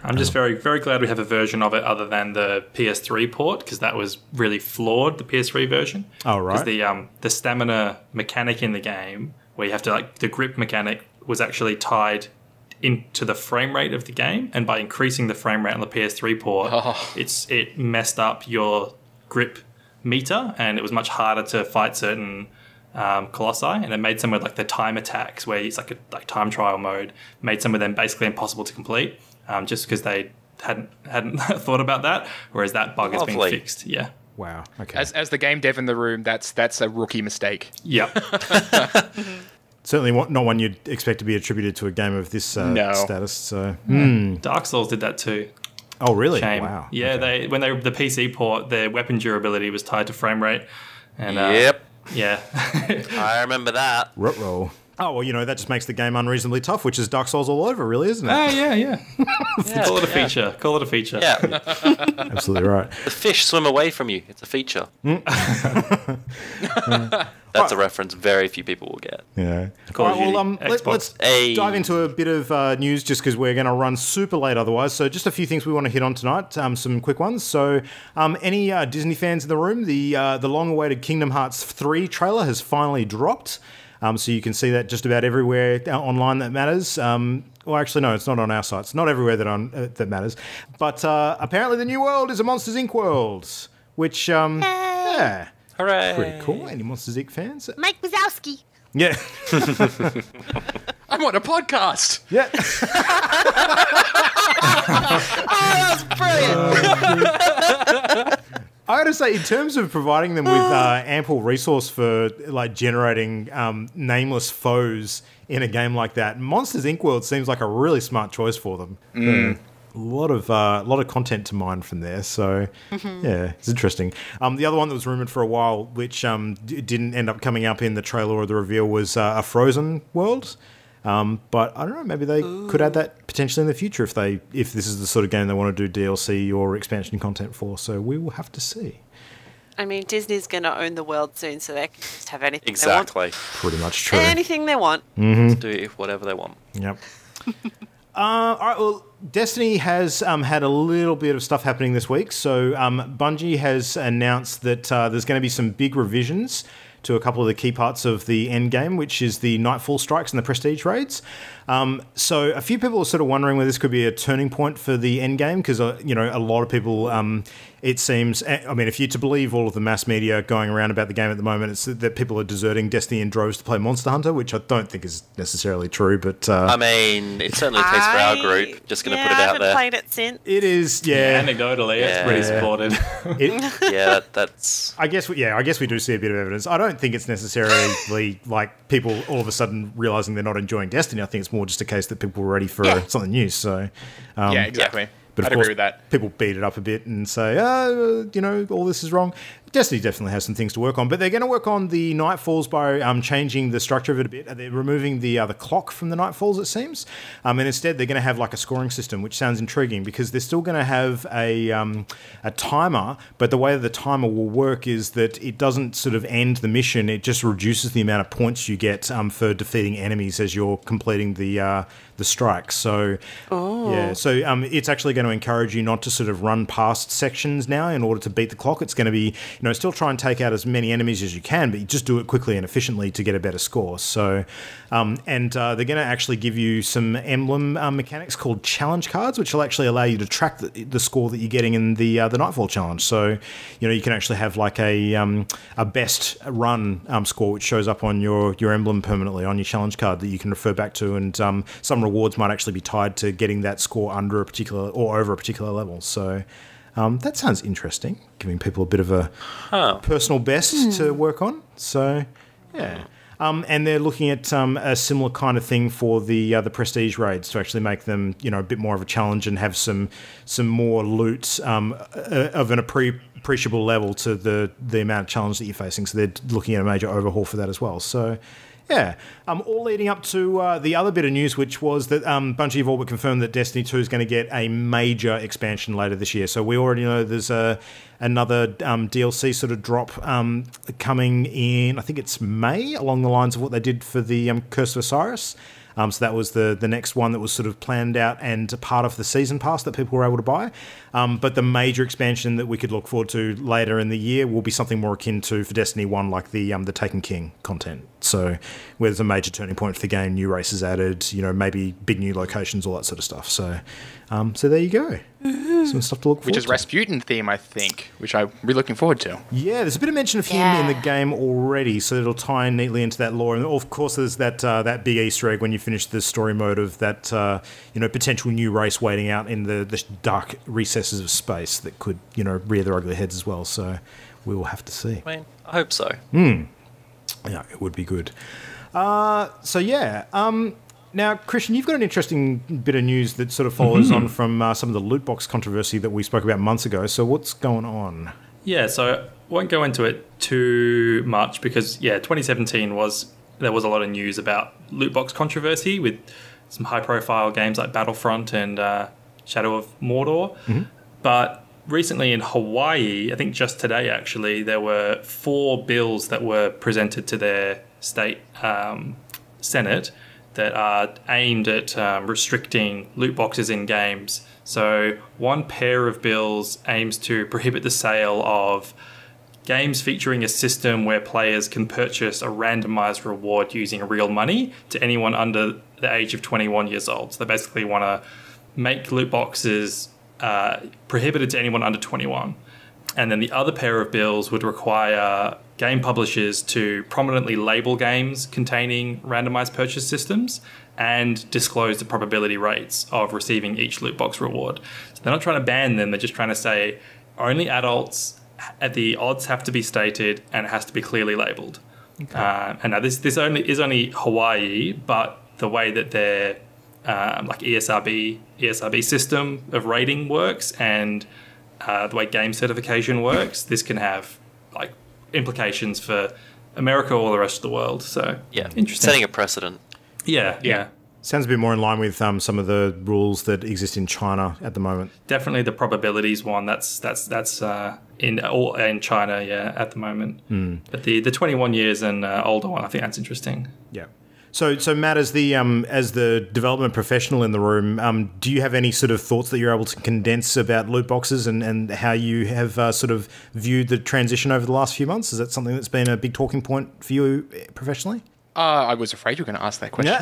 I'm just very, very glad we have a version of it other than the PS3 port, because that was really flawed, the PS3 version. Oh, right. Because the stamina mechanic in the game, where you have to, like, the grip mechanic was actually tied into the frame rate of the game, and by increasing the frame rate on the PS3 port, it messed up your grip meter, and it was much harder to fight certain Colossi, and it made some of, like, the time attacks, where it's like a time trial mode, made some of them basically impossible to complete. Just because they hadn't thought about that, whereas that bug has been fixed. Yeah. Wow. Okay. As the game dev in the room, that's a rookie mistake. Yep. Certainly not one you'd expect to be attributed to a game of this status. So Dark Souls did that too. Oh, really? Shame. Wow. Yeah. Okay. The PC port, their weapon durability was tied to frame rate. And yep. Yeah. I remember that. Ruh-roh. Oh, well, you know, that just makes the game unreasonably tough, which is Dark Souls all over, really, isn't it? Yeah. Call it a feature. Call it a feature. Yeah. Absolutely right. The fish swim away from you. It's a feature. That's a reference very few people will get. Yeah. Call of Duty, let's dive into a bit of news, just because we're going to run super late otherwise. So just a few things we want to hit on tonight, some quick ones. So any Disney fans in the room, the long-awaited Kingdom Hearts 3 trailer has finally dropped. So you can see that just about everywhere online that matters. Well, actually, no, it's not on our sites. Not everywhere that matters. But apparently the new world is a Monsters, Inc. world, which, yeah. Hooray. Pretty cool. Any Monsters, Inc. fans? Mike Wazowski. Yeah. I'm on a podcast. Yeah. Oh, that's brilliant. I gotta say, in terms of providing them with ample resource for like generating nameless foes in a game like that, Monsters Inc. World seems like a really smart choice for them. A lot of content to mine from there, so yeah, it's interesting. The other one that was rumored for a while, which didn't end up coming up in the trailer or the reveal, was a Frozen world. But I don't know, maybe they could add that potentially in the future if this is the sort of game they want to do DLC or expansion content for. So we will have to see. I mean, Disney's going to own the world soon, so they can just have anything Exactly. they want. Pretty much true. Anything they want. Do whatever they want. Yep. All right, well, Destiny has had a little bit of stuff happening this week. So Bungie has announced that there's going to be some big revisions to a couple of the key parts of the Endgame, which is the Nightfall strikes and the Prestige raids. So a few people are sort of wondering whether this could be a turning point for the Endgame, because, a lot of people, it seems, I mean, if you're to believe all of the mass media going around about the game at the moment, it's that people are deserting Destiny in droves to play Monster Hunter, which I don't think is necessarily true, but... I mean, it's certainly the case for our group. Just going to put it out there. I haven't played it since. It is, yeah. Anecdotally, it's pretty supported. That's... I guess we do see a bit of evidence. I don't think it's necessarily like people all of a sudden realizing they're not enjoying Destiny. I think it's more just a case that people were ready for something new. So, yeah, exactly. But I'd of course, agree with that. People beat it up a bit and say, all this is wrong. Destiny definitely has some things to work on, but they're going to work on the Nightfalls by changing the structure of it a bit. They're removing the clock from the Nightfalls, it seems, and instead they're going to have like a scoring system, which sounds intriguing because they're still going to have a timer, but the way that the timer will work is that it doesn't sort of end the mission; it just reduces the amount of points you get for defeating enemies as you're completing the strike. So, it's actually going to encourage you not to sort of run past sections now in order to beat the clock. It's going to be, still try and take out as many enemies as you can, but you just do it quickly and efficiently to get a better score. So, they're going to actually give you some emblem mechanics called challenge cards, which will actually allow you to track the score that you're getting in the Nightfall challenge. So, you can actually have like a best run score, which shows up on your emblem permanently on your challenge card that you can refer back to, and some rewards might actually be tied to getting that score under a particular or over a particular level. So that sounds interesting, giving people a bit of a personal best to work on. So yeah. And they're looking at a similar kind of thing for the Prestige raids to actually make them, a bit more of a challenge and have some more loot of an appreciable level to the amount of challenge that you're facing. So they're looking at a major overhaul for that as well. So yeah, all leading up to the other bit of news, which was that Bungie have all but confirmed that Destiny 2 is going to get a major expansion later this year. So we already know there's another DLC sort of drop coming in, I think it's May, along the lines of what they did for the Curse of Osiris. So that was the next one that was sort of planned out and part of the season pass that people were able to buy. But the major expansion that we could look forward to later in the year will be something more akin to, for Destiny 1, like the Taken King content. So where there's a major turning point for the game, new races added, maybe big new locations, all that sort of stuff. So there you go. Some stuff to look forward to. Which is Rasputin theme, I think, which I'm really looking forward to. Yeah, there's a bit of mention of him in the game already, so it'll tie in neatly into that lore. And of course, there's that big Easter egg when you finish the story mode of that potential new race waiting out in the dark recesses of space that could rear their ugly heads as well. So we will have to see. I mean, I hope so. Yeah, it would be good. Now, Christian, you've got an interesting bit of news that sort of follows on from some of the loot box controversy that we spoke about months ago. So what's going on? Yeah, so I won't go into it too much because, 2017 there was a lot of news about loot box controversy with some high-profile games like Battlefront and Shadow of Mordor. But recently in Hawaii, I think just today actually, there were 4 bills that were presented to their state Senate that are aimed at restricting loot boxes in games. So one pair of bills aims to prohibit the sale of games featuring a system where players can purchase a randomized reward using real money to anyone under the age of 21 years old. So they basically want to make loot boxes prohibited to anyone under 21. And then the other pair of bills would require game publishers to prominently label games containing randomized purchase systems and disclose the probability rates of receiving each loot box reward. So they're not trying to ban them, they're just trying to say only adults, the odds have to be stated and it has to be clearly labeled. Okay. And now this is only Hawaii, but the way that their like ESRB system of rating works and the way game certification works, this can have like implications for America or the rest of the world. So yeah, interesting. Setting a precedent. Yeah. Sounds a bit more in line with some of the rules that exist in China at the moment. Definitely the probabilities one. That's in China, yeah, at the moment. But the 21 years and older one, I think that's interesting. Yeah. So Matt, as the development professional in the room, do you have any sort of thoughts that you're able to condense about loot boxes and how you have sort of viewed the transition over the last few months? Is that something that's been a big talking point for you professionally? I was afraid you were going to ask that question.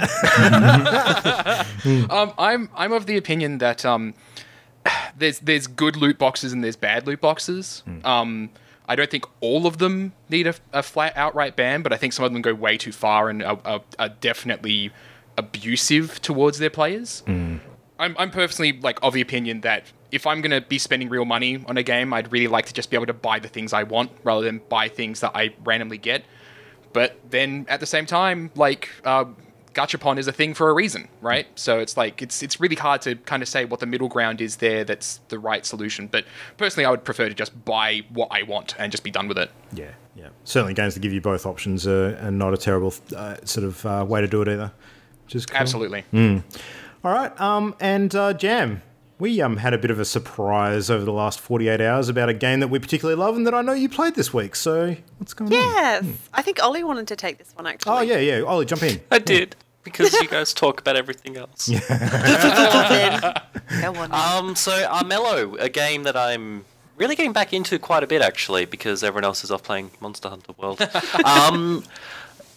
Yeah. I'm of the opinion that there's good loot boxes and there's bad loot boxes. I don't think all of them need a flat outright ban, but I think some of them go way too far and are definitely abusive towards their players. I'm personally like of the opinion that if I'm going to be spending real money on a game, I'd really like to just be able to buy the things I want rather than buy things that I randomly get. But then at the same time, like Gachapon is a thing for a reason, right? So it's like it's really hard to kind of say what the middle ground is there that's the right solution. But personally, I would prefer to just buy what I want and just be done with it. Yeah. Certainly games that give you both options are not a terrible sort of way to do it either. Which is cool. Absolutely. All right. And Jam, we had a bit of a surprise over the last 48 hours about a game that we particularly love and that I know you played this week. So what's going on? Yes. I think Ollie wanted to take this one, actually. Oh, yeah. Ollie, jump in. I did, because you guys talk about everything else. Go on. So Armello, a game that I'm really getting back into quite a bit, actually, because everyone else is off playing Monster Hunter World.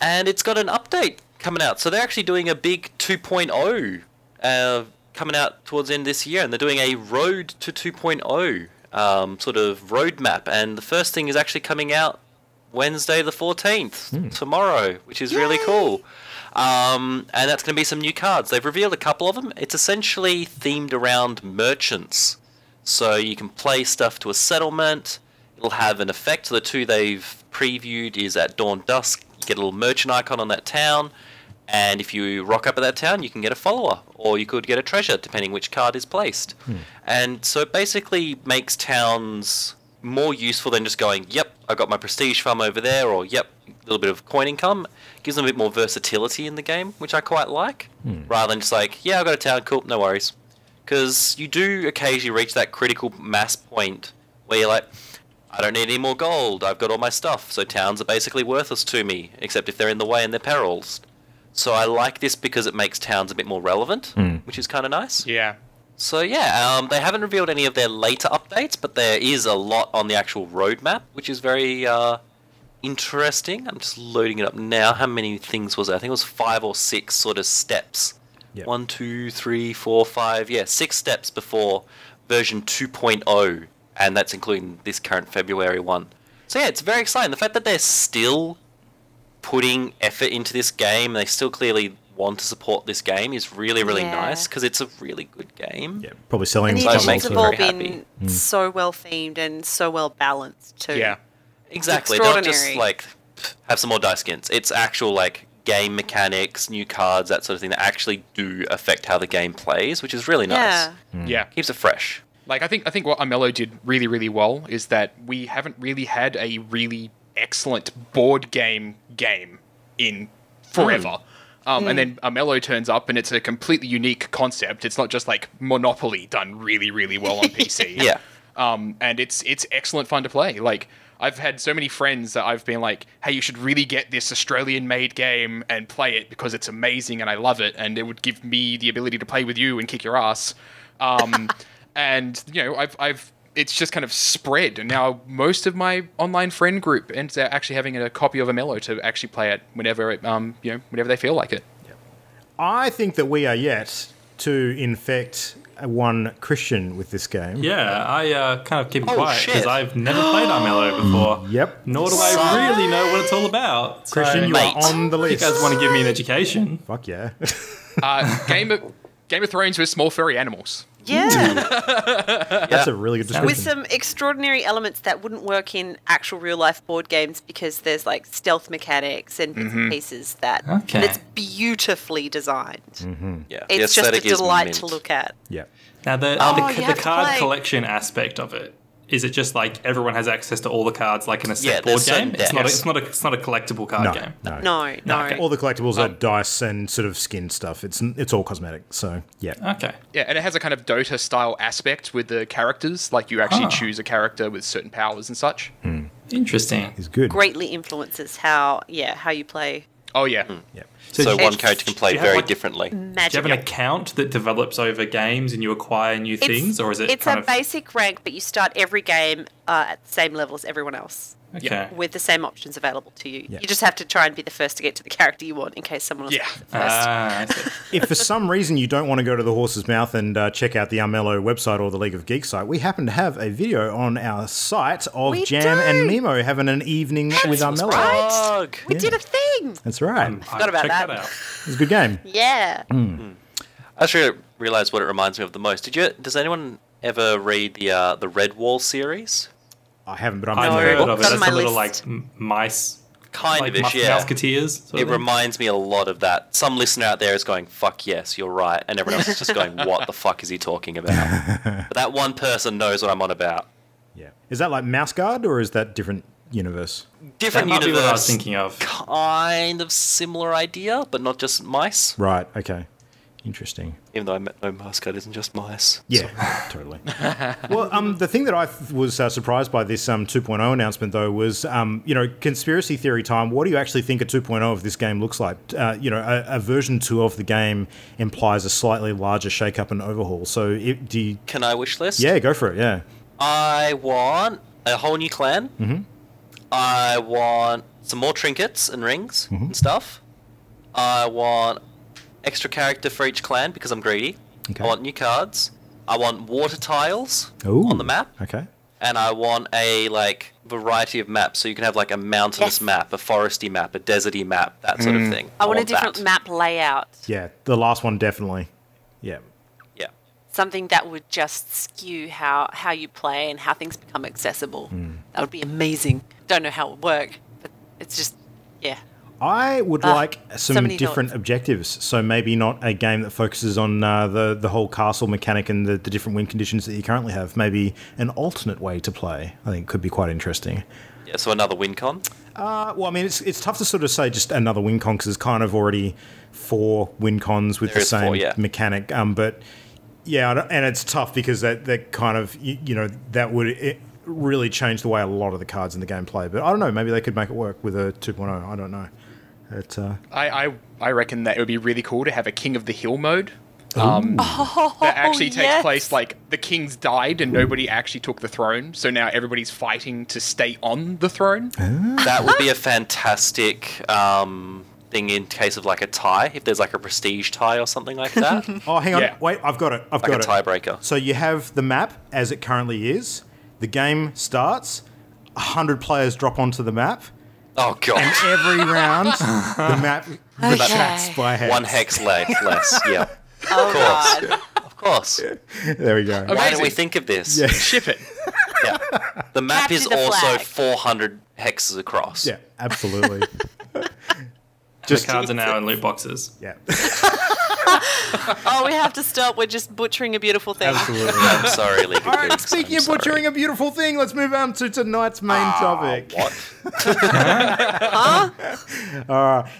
And it's got an update coming out. So they're actually doing a big 2.0 coming out towards the end of this year, and they're doing a Road to 2.0 sort of roadmap, and the first thing is actually coming out Wednesday the 14th, tomorrow, which is really cool. And that's going to be some new cards. They've revealed a couple of them. It's essentially themed around merchants, so you can play stuff to a settlement. It'll have an effect. The two they've previewed is at dawn dusk, you get a little merchant icon on that town, and if you rock up at that town, you can get a follower, or you could get a treasure, depending which card is placed. And so it basically makes towns more useful than just going, yep, I got my prestige farm over there, or yep, a little bit of coin income. It gives them a bit more versatility in the game, which I quite like, rather than just like, yeah, I've got a town, cool, no worries. Because you do occasionally reach that critical mass point where you're like, I don't need any more gold, I've got all my stuff, so towns are basically worthless to me, except if they're in the way and they're perils. So I like this because it makes towns a bit more relevant, which is kind of nice. Yeah. So yeah, they haven't revealed any of their later updates, but there is a lot on the actual roadmap, which is very interesting. I'm just loading it up now. How many things was it? I think it was 5 or 6 sort of steps. Yep. 1, 2, 3, 4, 5. Yeah, 6 steps before version 2.0, and that's including this current February one. So yeah, it's very exciting. The fact that they're still putting effort into this game, they still clearly want to support this game, is really, really nice, because it's a really good game. Yeah, probably selling. And the additions have all been so well themed and so well balanced too. Yeah, exactly. Don't just like have some more dice skins. It's actual like game mechanics, new cards, that sort of thing that actually do affect how the game plays, which is really nice. Yeah, keeps it fresh. Like I think what Armello did really, really well is that we haven't really had a really excellent board game in forever. And then Armello turns up and it's a completely unique concept. It's not just like Monopoly done really, really well on PC. Yeah. And it's excellent fun to play. Like, I've had so many friends that I've been like, hey, you should really get this Australian-made game and play it because it's amazing and I love it, and it would give me the ability to play with you and kick your ass. And, you know, it's just kind of spread, and now most of my online friend group ends up actually having a copy of Armello to actually play it whenever whenever they feel like it. I think that we are yet to infect one Christian with this game. Yeah, I kind of keep it quiet because I've never played Armello before. Yep. Nor do I really know what it's all about. Christian, So, you are on the list. you guys want to give me an education? Fuck yeah. Game of Thrones with small furry animals. Yeah. That's a really good description. With some extraordinary elements that wouldn't work in actual real life board games because there's like stealth mechanics and bits and pieces that it's beautifully designed. Yeah, It's just a delight to look at. Yeah. Now, the you have to card play. collection aspect of it, is it just like everyone has access to all the cards like in a set Yeah, board there's game? certain It's not a collectible card game. No. Okay. All the collectibles are dice and sort of skin stuff. It's all cosmetic. So yeah. Okay. Yeah, and it has a kind of Dota style aspect with the characters. Like you actually choose a character with certain powers and such. Interesting. It's good. Greatly influences how you play Oh yeah. Yeah. So one character can play do you have, very like, differently. magic. Do you have an account that develops over games and you acquire new things, or is it It's kind a of basic rank, but you start every game at the same level as everyone else. okay? With the same options available to you. Yeah. You just have to try and be the first to get to the character you want in case someone else Yeah. gets it first. I see. If for some reason you don't want to go to the horse's mouth and check out the Armello website or the League of Geeks site, we happen to have a video on our site of We Jam do. and Mimo having an evening with Armello. Right? We did a thing. That's right. Forgot about Check that. out. It was a good game. Yeah. I actually realised what it reminds me of the most. Does anyone ever read the Redwall series? I haven't, but I'm I've familiar. heard of it. It's on It's my a little list. like mice, Kind like of ish, yeah. Mouseketeers. sort of It thing. reminds me a lot of that. Some listener out there is going, fuck yes, you're right. And everyone else is just going, what the fuck is he talking about? But that one person knows what I'm on about. Yeah. Is that like Mouse Guard or is that different universe? Different That might be what I universe, was thinking of. kind of similar idea, but not just mice. Right. Okay. Interesting. Even though I know Mascot isn't just mice. Yeah, totally. Well, the thing that I was surprised by this 2.0 announcement, though, was, conspiracy theory time. What do you actually think a 2.0 of this game looks like? A version 2 of the game implies a slightly larger shake-up and overhaul. So do you... Can I wish list? Yeah, go for it, yeah. I want a whole new clan. Mm-hmm. I want some more trinkets and rings and stuff. I want extra character for each clan because I'm greedy. Okay. I want new cards. I want water tiles Ooh, on the map. Okay. And I want a variety of maps, so you can have a mountainous map, a foresty map, a deserty map, that sort of thing. I want a that. different map layout. Yeah, the last one definitely. Yeah. Yeah. Something that would just skew how you play and how things become accessible. That would be amazing. Don't know how it would work, but it's just, yeah. I would like so some many different thoughts. objectives. So maybe not a game that focuses on the whole castle mechanic and the different win conditions that you currently have. Maybe an alternate way to play. I think could be quite interesting. Yeah, so another WinCon. Well, I mean, it's tough to sort of say just another WinCon because there's kind of already 4 WinCons with There the is 4, same yeah. mechanic. But yeah, and it's tough because that kind of, that would really change the way a lot of the cards in the game play. But I don't know, maybe they could make it work with a 2.0. I don't know. I reckon that it would be really cool to have a King of the Hill mode. That actually takes yes. place like the kings died and nobody actually took the throne, so now everybody's fighting to stay on the throne. That would be a fantastic thing in case of a tie, if there's a prestige tie or something like that. Oh, hang on. Yeah. Wait, I've got it. I've Like got a tiebreaker. So you have the map as it currently is. The game starts. 100 players drop onto the map. Oh, God. And every round, the map retracts by a hex. 1 hex less, yeah. Oh, God. Of course. There we go. Why Amazing. don't we think of this? Yeah. Ship it. Yeah. The map Capture is the also flag. 400 hexes across. Yeah, absolutely. The cards are now in loot boxes. Yeah, Oh, we have to stop. We're just butchering a beautiful thing. absolutely. I'm sorry, League of All right, Geeks, speaking I'm of butchering sorry. a beautiful thing, let's move on to tonight's main topic. What?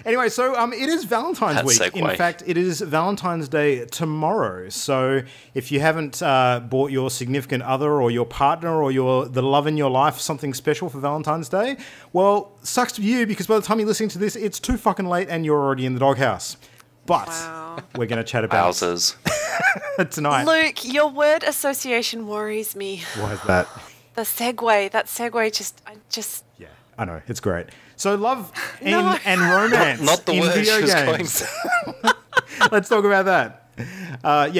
Anyway, so it is Valentine's That week. segue. In fact, it is Valentine's Day tomorrow. So if you haven't bought your significant other or your partner or the love in your life something special for Valentine's Day, well, sucks to you because by the time you're listening to this, it's too fucking late and you're already in the doghouse. But Wow. we're going to chat about Wowzers. it tonight. Luke, your word association worries me. Why is that? That segue just... Yeah, I know. It's great. So love No. and romance Not the in word video she was games. going Let's talk about that.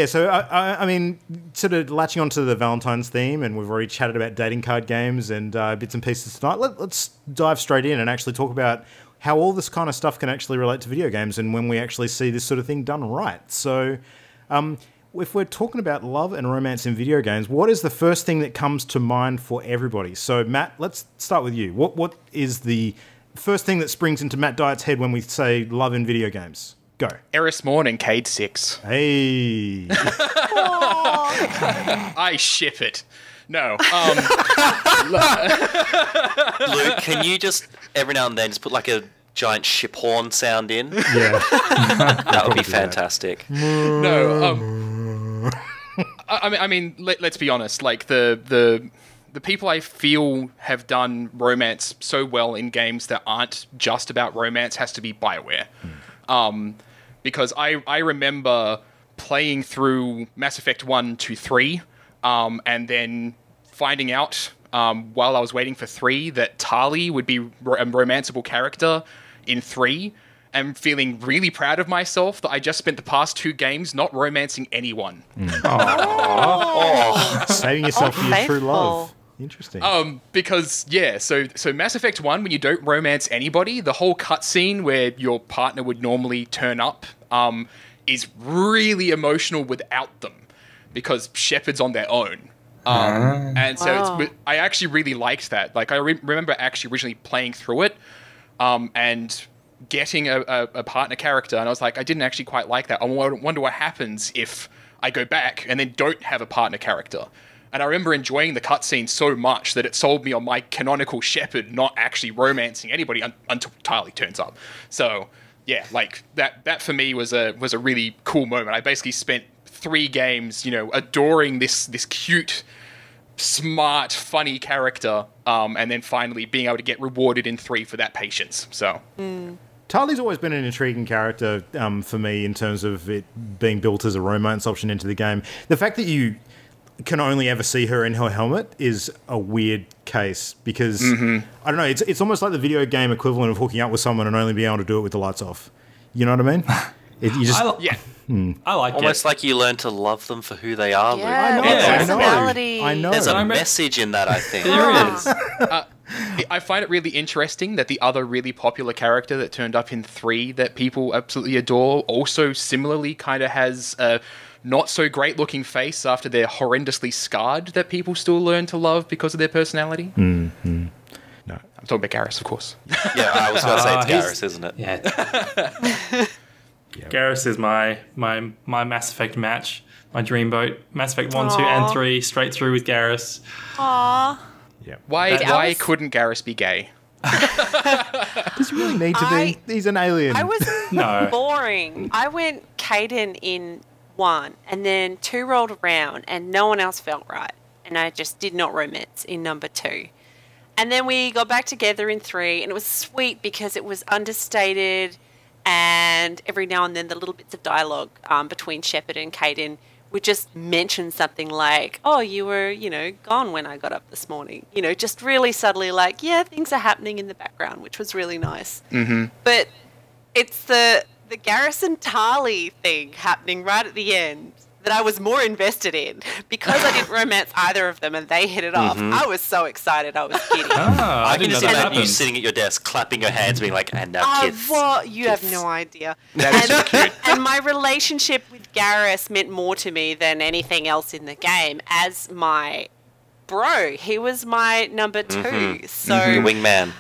So I mean, sort of latching onto the Valentine's theme, and we've already chatted about dating card games and bits and pieces tonight. Let's dive straight in and actually talk about how all this kind of stuff can actually relate to video games and when we actually see this sort of thing done right. So if we're talking about love and romance in video games, what is the first thing that comes to mind for everybody? So Matt, let's start with you. What is the first thing that springs into Matt Dyet's head when we say love in video games? Go. Eris Morn and Cade 6. Hey. I ship it. No. Luke, can you just every now and then just put like a giant ship horn sound in? Yeah. That would be fantastic. No. I mean, let's be honest. Like the people I feel have done romance so well in games that aren't just about romance has to be BioWare. Because I remember playing through Mass Effect 1 to 3, and then finding out while I was waiting for 3 that Tali would be a romanceable character in 3, and feeling really proud of myself that I just spent the past 2 games not romancing anyone. Saving yourself from your true love. Interesting. Because so Mass Effect 1, when you don't romance anybody, the whole cutscene where your partner would normally turn up is really emotional without them, because Shepard's on their own. And so I actually really liked that. Like, I remember actually originally playing through it and getting a partner character, and I was like, I didn't actually quite like that. I wonder what happens if I go back and then don't have a partner character. And I remember enjoying the cutscene so much that it sold me on my canonical Shepard not actually romancing anybody until Tali turns up. So, yeah, like, that for me was a really cool moment. I basically spent 3 games, adoring this cute, smart, funny character, and then finally being able to get rewarded in 3 for that patience. So... Tali's always been an intriguing character for me in terms of it being built as a romance option into the game. The fact that you can only ever see her in her helmet is a weird case because, I don't know, it's almost like the video game equivalent of hooking up with someone and only being able to do it with the lights off. You know what I mean? I like almost like you learn to love them for who they are. Yeah, I know. There's a message in that, I think. There is. I find it really interesting that the other really popular character that turned up in 3 that people absolutely adore also similarly kind of has a not so great looking face after they're horrendously scarred that people still learn to love because of their personality. Mm-hmm. No, I'm talking about Garrus, of course. Yeah, I was going to say it's Garrus, isn't it? Yeah. Garrus is my Mass Effect match, my dreamboat. Mass Effect 1, 2, and 3, straight through with Garrus. Aww. Yeah. Why couldn't Garrus be gay? Does he really need to be? He's an alien. I was No. boring. I went Caden in 1, and then 2 rolled around, and no one else felt right. And I just did not romance in number 2. And then we got back together in 3, and it was sweet because it was understated, and every now and then the little bits of dialogue between Shepard and Caden would just mention something like, oh, you were, gone when I got up this morning. Just really subtly like, yeah, things are happening in the background, which was really nice. Mm-hmm. But it's the Garrus and Tali thing happening right at the end that I was more invested in because I didn't romance either of them and they hit it off. I was so excited I was kidding. I can just imagine you sitting at your desk, clapping your hands, being like, and now kids. What? You kids. have no idea. That's so cute. And my relationship with Garrus meant more to me than anything else in the game as my bro. He was my number 2. So Your wingman.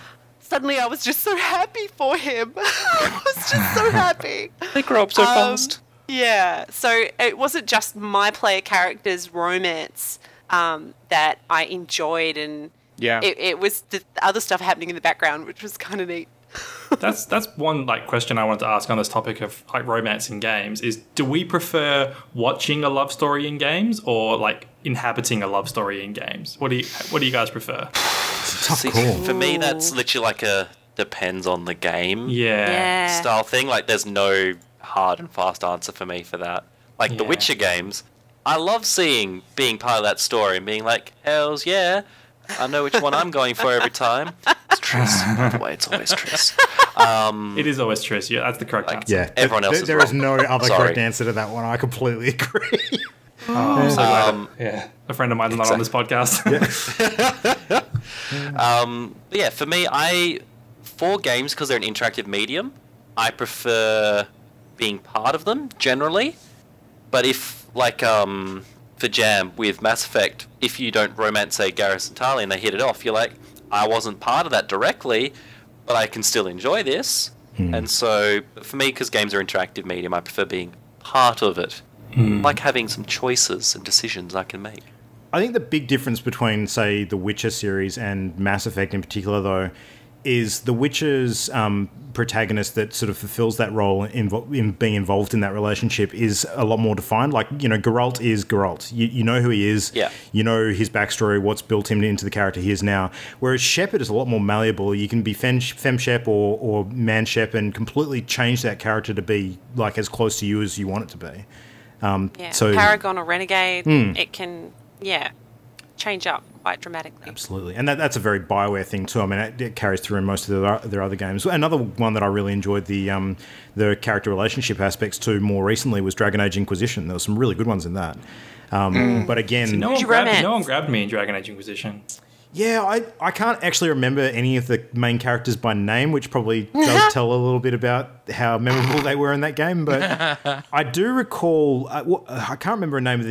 suddenly I was just so happy for him. I was just so happy. They grow up so fast. Yeah, so it wasn't just my player character's romance that I enjoyed, and it was the other stuff happening in the background, which was kind of neat. That's one question I wanted to ask on this topic of romance in games is, do we prefer watching a love story in games or inhabiting a love story in games? What do you guys prefer? See, for me, that's literally like a depends on the game style thing. There's no hard and fast answer for me for that. The Witcher games, I love being part of that story and being like, hells yeah, I know which one I'm going for every time. It's Triss. By the way, it's always Triss. It is always Triss. Yeah, that's the correct answer. Yeah, everyone else is there wrong. is no other Sorry. correct answer to that one. I completely agree. I'm so glad. Yeah, a friend of mine's not on this podcast. But yeah, for me, for games, because they're an interactive medium, I prefer being part of them generally. But if, like, for Jam with Mass Effect, if you don't romance, say, Garrus and Tali and they hit it off, you're like, I wasn't part of that directly, but I can still enjoy this. And so, for me, because games are interactive medium, I prefer being part of it. Like having some choices and decisions I can make. I think the big difference between, say, the Witcher series and Mass Effect in particular, though, is the Witcher's protagonist that sort of fulfills that role in being involved in that relationship is a lot more defined. Like, you know, Geralt is Geralt. You know who he is. Yeah. You know his backstory, what's built him into the character he is now. Whereas Shepard is a lot more malleable. You can be fem-shep or man-shep and completely change that character to be, like, as close to you as you want it to be. So Paragon or Renegade, it can, change up quite dramatically. Absolutely. And that's a very BioWare thing too. I mean, it carries through in most of their other games. Another one that I really enjoyed the character relationship aspects to more recently was Dragon Age Inquisition. There were some really good ones in that. But again... See, no one grabbed me in Dragon Age Inquisition. Yeah, I can't actually remember any of the main characters by name, which probably does tell a little bit about how memorable they were in that game. But I do recall... I can't remember her name.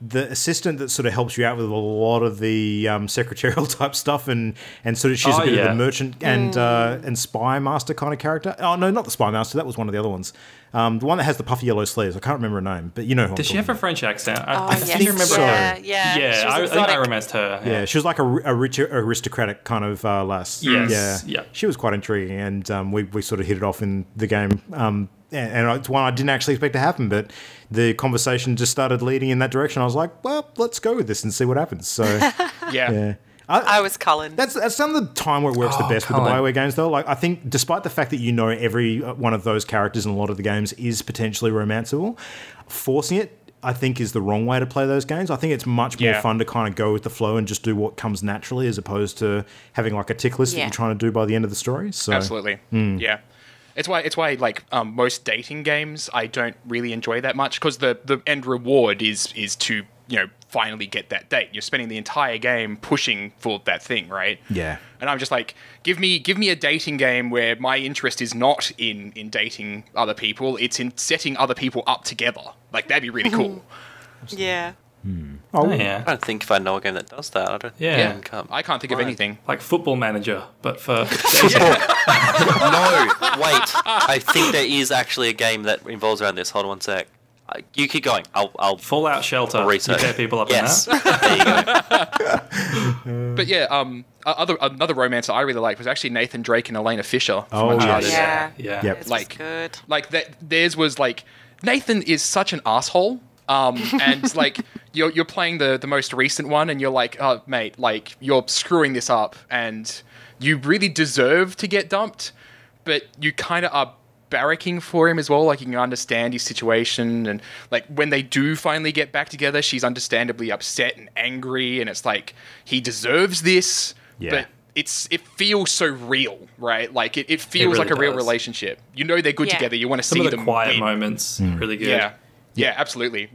The assistant that sort of helps you out with a lot of the secretarial type stuff and sort of she's a bit of a merchant and spy master kind of character. Oh, no, not the spy master. That was one of the other ones. The one that has the puffy yellow sleeves. I can't remember her name, but you know who Does she have a French accent? I think remember so. her. Yeah, I think I romanced her. Yeah, she was like a rich aristocratic kind of lass. Yes. Yeah. She was quite intriguing, and we sort of hit it off in the game. And it's one I didn't actually expect to happen, but the conversation just started leading in that direction. I was like, well, let's go with this and see what happens. So, yeah. I was Cullen. That's some of the time where it works the best with the BioWare games, though. Like, I think despite the fact that you know every one of those characters in a lot of the games is potentially romanceable, forcing it, I think, is the wrong way to play those games. I think it's much more fun to kind of go with the flow and just do what comes naturally as opposed to having like a tick list that you're trying to do by the end of the story. So, absolutely. Yeah. It's why like most dating games I don't really enjoy that much because the end reward is to, you know, finally get that date. You're spending the entire game pushing for that thing, right? Yeah. And I'm just like, give me a dating game where my interest is not in dating other people, it's in setting other people up together. Like, that'd be really cool. Yeah. Oh, I don't think if I know a game that does that. I can't think of anything. Like Football Manager, but for... No, wait. I think there is actually a game that involves around this. Hold on one sec. You keep going. I'll Fallout Shelter. Research. You pair people up Yes. in that. There you go. But yeah, another romance that I really liked was actually Nathan Drake and Elena Fisher. Oh, Uncharted. Yeah. Yep. This Like, was good. Like theirs was like, Nathan is such an asshole. And like you're playing the most recent one, and you're like, oh mate, like you're screwing this up, and you really deserve to get dumped, but you kind of are barracking for him as well. Like, you can understand his situation, and like when they do finally get back together, she's understandably upset and angry, and it's like he deserves this, but it feels so real, right? Like it feels really like a real does. relationship. You know they're good together. You want to see Some of the them quiet win. moments are really good. Yeah, absolutely.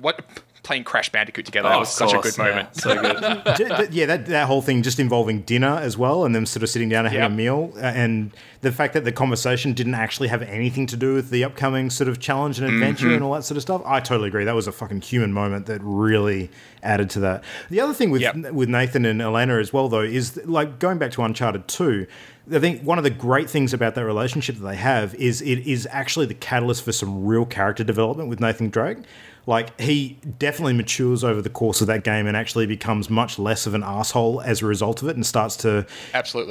Playing Crash Bandicoot together, that was such a good moment. So good. Yeah, that whole thing just involving dinner as well, and them sort of sitting down and having a meal, and the fact that the conversation didn't actually have anything to do with the upcoming sort of challenge and adventure and all that sort of stuff. I totally agree. That was a fucking human moment that really added to that. The other thing with Nathan and Elena as well, though, is like going back to Uncharted 2, I think one of the great things about that relationship that they have is it is actually the catalyst for some real character development with Nathan Drake. Like, he definitely matures over the course of that game and actually becomes much less of an asshole as a result of it and starts to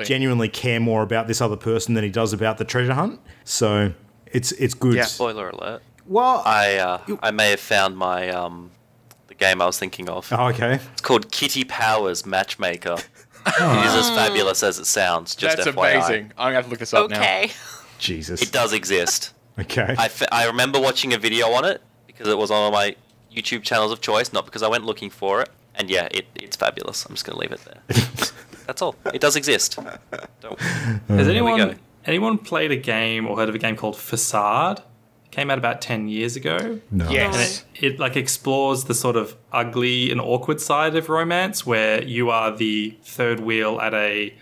genuinely care more about this other person than he does about the treasure hunt. So it's good. Yeah. Spoiler alert. Well, I may have found my the game I was thinking of. Oh, okay. It's called Kitty Powers Matchmaker. It is as fabulous as it sounds. Just That's FYI. amazing. I'm gonna have to look this up now. Okay. Jesus. It does exist. Okay. I remember watching a video on it because it was on my YouTube channels of choice, not because I went looking for it. And yeah, it's fabulous. I'm just going to leave it there. That's all. It does exist. Has anyone anyone played a game or heard of a game called Facade? It came out about 10 years ago. No. Yes. And it like explores the sort of ugly and awkward side of romance where you are the third wheel at a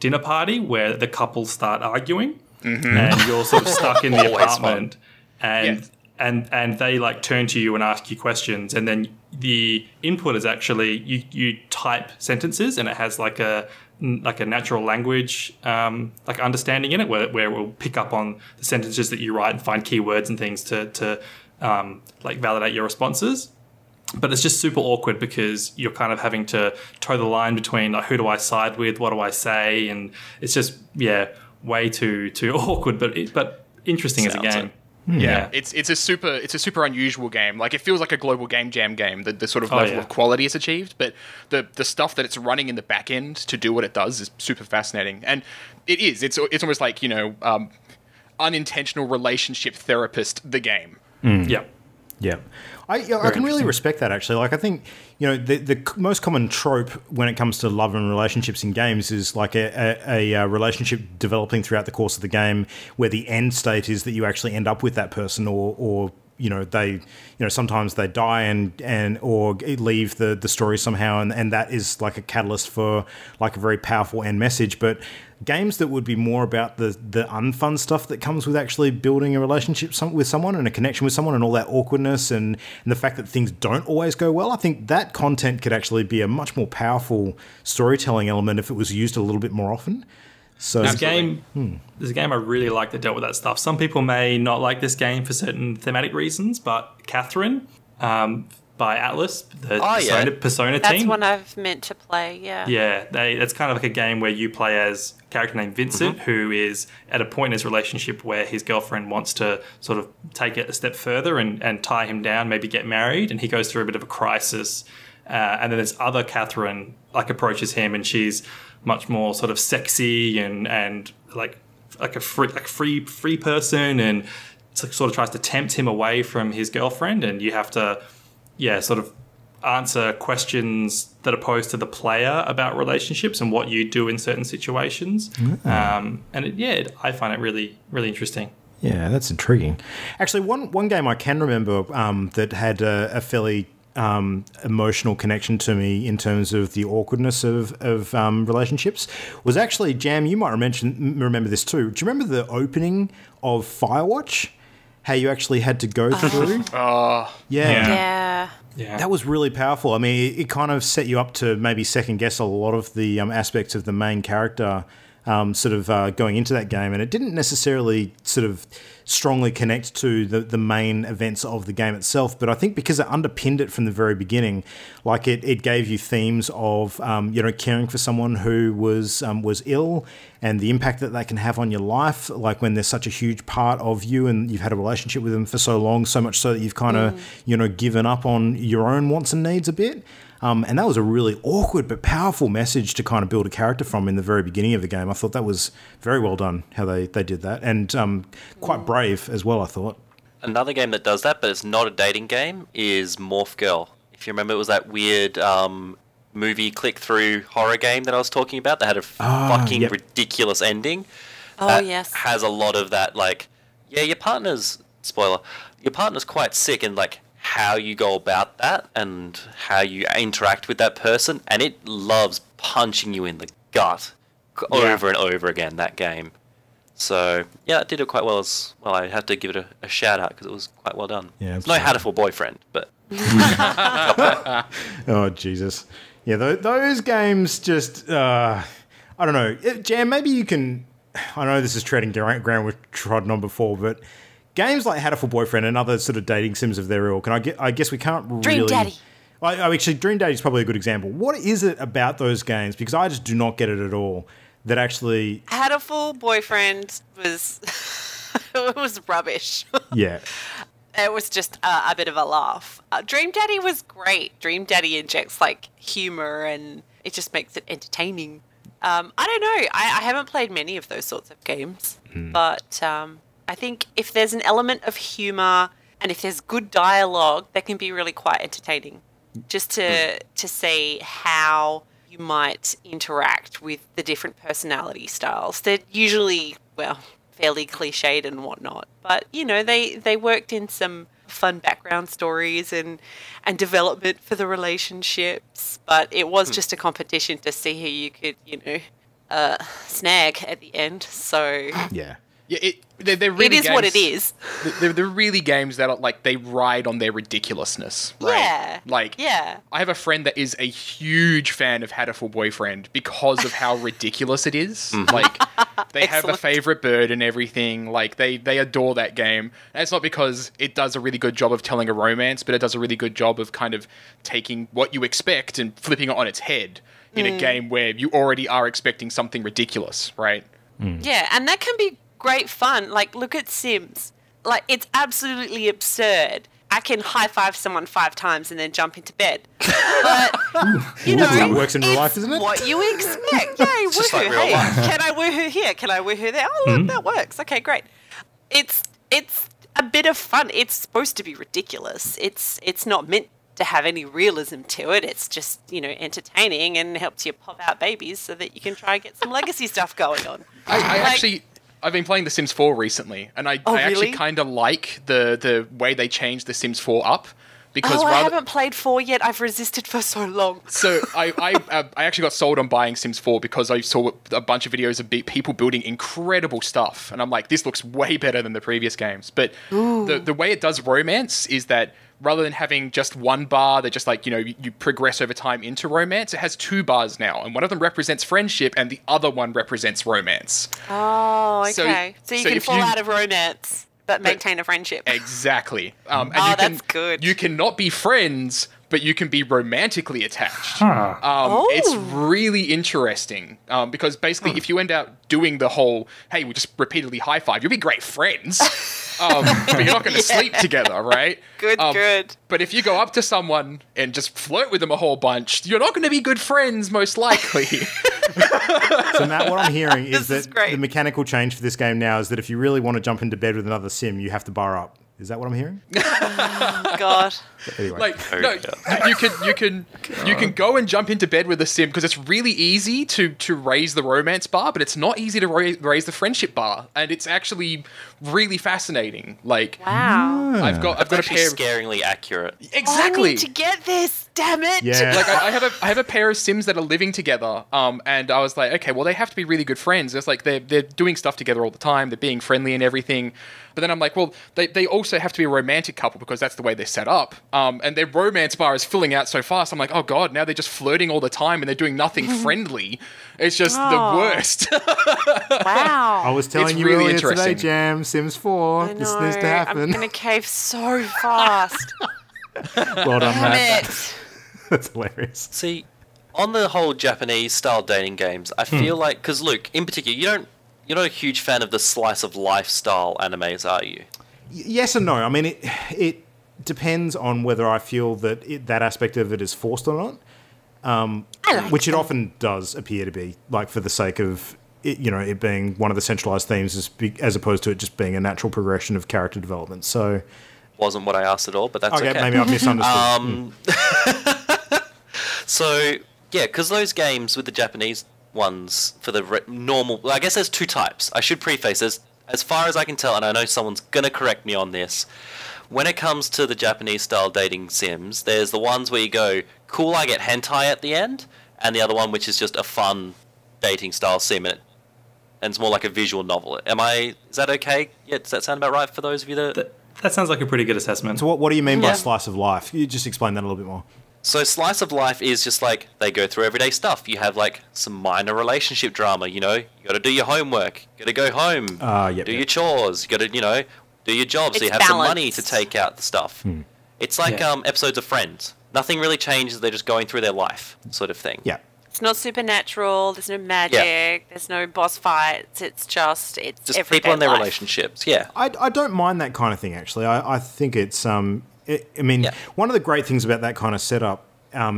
dinner party where the couple start arguing and you're sort of stuck in the apartment and they like turn to you and ask you questions, and then the input is actually you type sentences, and it has like a natural language like understanding in it where it will pick up on the sentences that you write and find keywords and things to like validate your responses. But it's just super awkward because you're kind of having to toe the line between like, who do I side with, what do I say, and it's just way too awkward, but interesting as a game. Yeah, it's a super unusual game. Like, it feels like a global game jam game. The sort of level of quality it's achieved, but the stuff that it's running in the back end to do what it does is super fascinating. And it's almost like, you know, unintentional relationship therapist the game. Yeah. I can really respect that, actually. Like, I think, you know, the most common trope when it comes to love and relationships in games is like a relationship developing throughout the course of the game where the end state is that you actually end up with that person, or you know, sometimes they die and or leave the story somehow, and that is like a catalyst for like a very powerful end message. But games that would be more about the unfun stuff that comes with actually building a relationship with someone and a connection with someone and all that awkwardness and the fact that things don't always go well, I think that content could actually be a much more powerful storytelling element if it was used a little bit more often. So there's a game I really like that dealt with that stuff. Some people may not like this game for certain thematic reasons, but Catherine by Atlas, the Persona team. That's one I've meant to play, yeah. Yeah, it's kind of like a game where you play as a character named Vincent, who is at a point in his relationship where his girlfriend wants to sort of take it a step further and tie him down, maybe get married, and he goes through a bit of a crisis. And then this other Catherine like approaches him, and she's much more sort of sexy and like a free person, and sort of tries to tempt him away from his girlfriend, and you have to sort of answer questions that are posed to the player about relationships and what you do in certain situations. I find it really, really interesting. Yeah, that's intriguing. Actually, one game I can remember that had a fairly emotional connection to me in terms of the awkwardness of relationships was actually, Jam, you might remember this too. Do you remember the opening of Firewatch? How you actually had to go through? Yeah. That was really powerful. I mean, it kind of set you up to maybe second guess a lot of the aspects of the main character going into that game, and it didn't necessarily sort of strongly connect to the main events of the game itself, but I think because it underpinned it from the very beginning, like it gave you themes of caring for someone who was ill and the impact that can have on your life, like when there's such a huge part of you and you've had a relationship with them for so long, so much so that you've kind of given up on your own wants and needs a bit. And that was a really awkward but powerful message to kind of build a character from in the very beginning of the game. I thought that was very well done, how they did that. And quite brave as well, I thought. Another game that does that, but it's not a dating game, is Morph Girl. If you remember, it was that weird movie click-through horror game that I was talking about that had a ridiculous ending. Yes. Has a lot of that, like, your partner's quite sick, and, like, how you go about that and how you interact with that person, and it loves punching you in the gut over and over again, that game. So it did it quite well as well. I have to give it a shout out because it was quite well done. It's no Hatterful Boyfriend, but oh Jesus, those games just I don't know. Jam, maybe you can. I know this is treading ground we've trodden on before, but games like Hatterful Boyfriend and other sort of dating sims of their ilk, and I guess we can't really... Dream Daddy. Actually, Dream Daddy is probably a good example. What is it about those games? Because I just do not get it at all. That actually... Hatterful Boyfriend was... it was rubbish. Yeah. It was just a bit of a laugh. Dream Daddy was great. Dream Daddy injects, like, humour and it just makes it entertaining. I don't know. I haven't played many of those sorts of games, but... I think if there's an element of humour and if there's good dialogue, that can be really quite entertaining. Just to see how you might interact with the different personality styles. They're usually, well, fairly cliched and whatnot, but you know, they worked in some fun background stories and development for the relationships, but it was just a competition to see who you could, you know, snag at the end. So yeah, they're really it is games, what it is. They're really games that are like they ride on their ridiculousness, right? Yeah, like yeah. I have a friend that is a huge fan of Hatterful Boyfriend because of how ridiculous it is. Like they have a favorite bird and everything. Like they adore that game. And it's not because it does a really good job of telling a romance, but it does a really good job of kind of taking what you expect and flipping it on its head in a game where you already are expecting something ridiculous, right? Yeah, and that can be great fun. Like, look at Sims. Like, it's absolutely absurd. I can high-five someone 5 times and then jump into bed. But, you know, that works in real life, isn't it? What you expect. Yay, woohoo. like real Hey, life. can I woohoo here? Can I woohoo there? Oh, look, that works. Okay, great. It's a bit of fun. It's supposed to be ridiculous. It's not meant to have any realism to it. It's just, you know, entertaining and helps you pop out babies so that you can try and get some legacy stuff going on. I've been playing The Sims 4 recently, and I really? actually kind of like the way they changed The Sims 4 up. Because I haven't played 4 yet. I've resisted for so long. So I actually got sold on buying Sims 4 because I saw a bunch of videos of people building incredible stuff. And I'm like, this looks way better than the previous games. But the way it does romance is that rather than having just one bar that just like, you know, you progress over time into romance, it has 2 bars now. And one of them represents friendship and the other one represents romance. Oh, okay. So you can fall out of romance, but maintain a friendship. Exactly. And that's good. You cannot be friends, but you can be romantically attached. Huh. It's really interesting because basically if you end up doing the whole, hey, we just repeatedly high-five, you'll be great friends, but you're not going to sleep together, right? Good. But if you go up to someone and just flirt with them a whole bunch, you're not going to be good friends, most likely. So, Matt, what I'm hearing is This is that great. the mechanical change for this game now is that if you really want to jump into bed with another sim, you have to bar up. Is that what I'm hearing? Oh, God. Anyway. Like, no, you can go and jump into bed with a sim because it's really easy to raise the romance bar, but it's not easy to raise the friendship bar, and it's actually really fascinating. Like, Wow. I've got a pair. Scaringly accurate. Exactly. I need to get this, damn it. Yeah. Like I have a pair of Sims that are living together, and I was like, okay, well they have to be really good friends. It's like they're doing stuff together all the time, they're being friendly and everything. But then I'm like, well, they also have to be a romantic couple because that's the way they're set up. And their romance bar is filling out so fast. I'm like, oh god, now they're just flirting all the time and they're doing nothing friendly. It's just the worst. Wow. I was telling It's you really earlier today, interesting. Jam, Sims 4. I know. This needs to happen. I'm going to cave so fast. Well done, Damn Matt. it. That's hilarious. See, on the whole Japanese style dating games, I feel like, because Luke, in particular, you're not a huge fan of the slice of life style animes, are you? Yes and no. I mean, it depends on whether I feel that that aspect of it is forced or not, which it often does appear to be, like for the sake of it, you know, it being one of the centralized themes as opposed to it just being a natural progression of character development. So, Wasn't what I asked at all, but that's okay. Maybe I've misunderstood. So, yeah, because those games with the Japanese ones for the normal... Well, I guess there's 2 types. I should preface this. As far as I can tell, and I know someone's going to correct me on this, when it comes to the Japanese-style dating sims, there's the ones where you go, cool, I get hentai at the end, and the other one which is just a fun dating-style sim, and it's more like a visual novel. Is that okay? Yeah, does that sound about right for those of you That sounds like a pretty good assessment. So what do you mean by slice of life? Can you just explain that a little bit more? So slice of life is just like they go through everyday stuff. You have like some minor relationship drama, you know. You got to do your homework. You got to go home. Do your chores. You got to, you know, do your job. So you have some money to take out the stuff. It's like episodes of Friends. Nothing really changes. They're just going through their life, sort of thing. Yeah. It's not supernatural. There's no magic. There's no boss fights. It's just everyday people in their life. relationships. Yeah. I don't mind that kind of thing, actually. I think it's... one of the great things about that kind of setup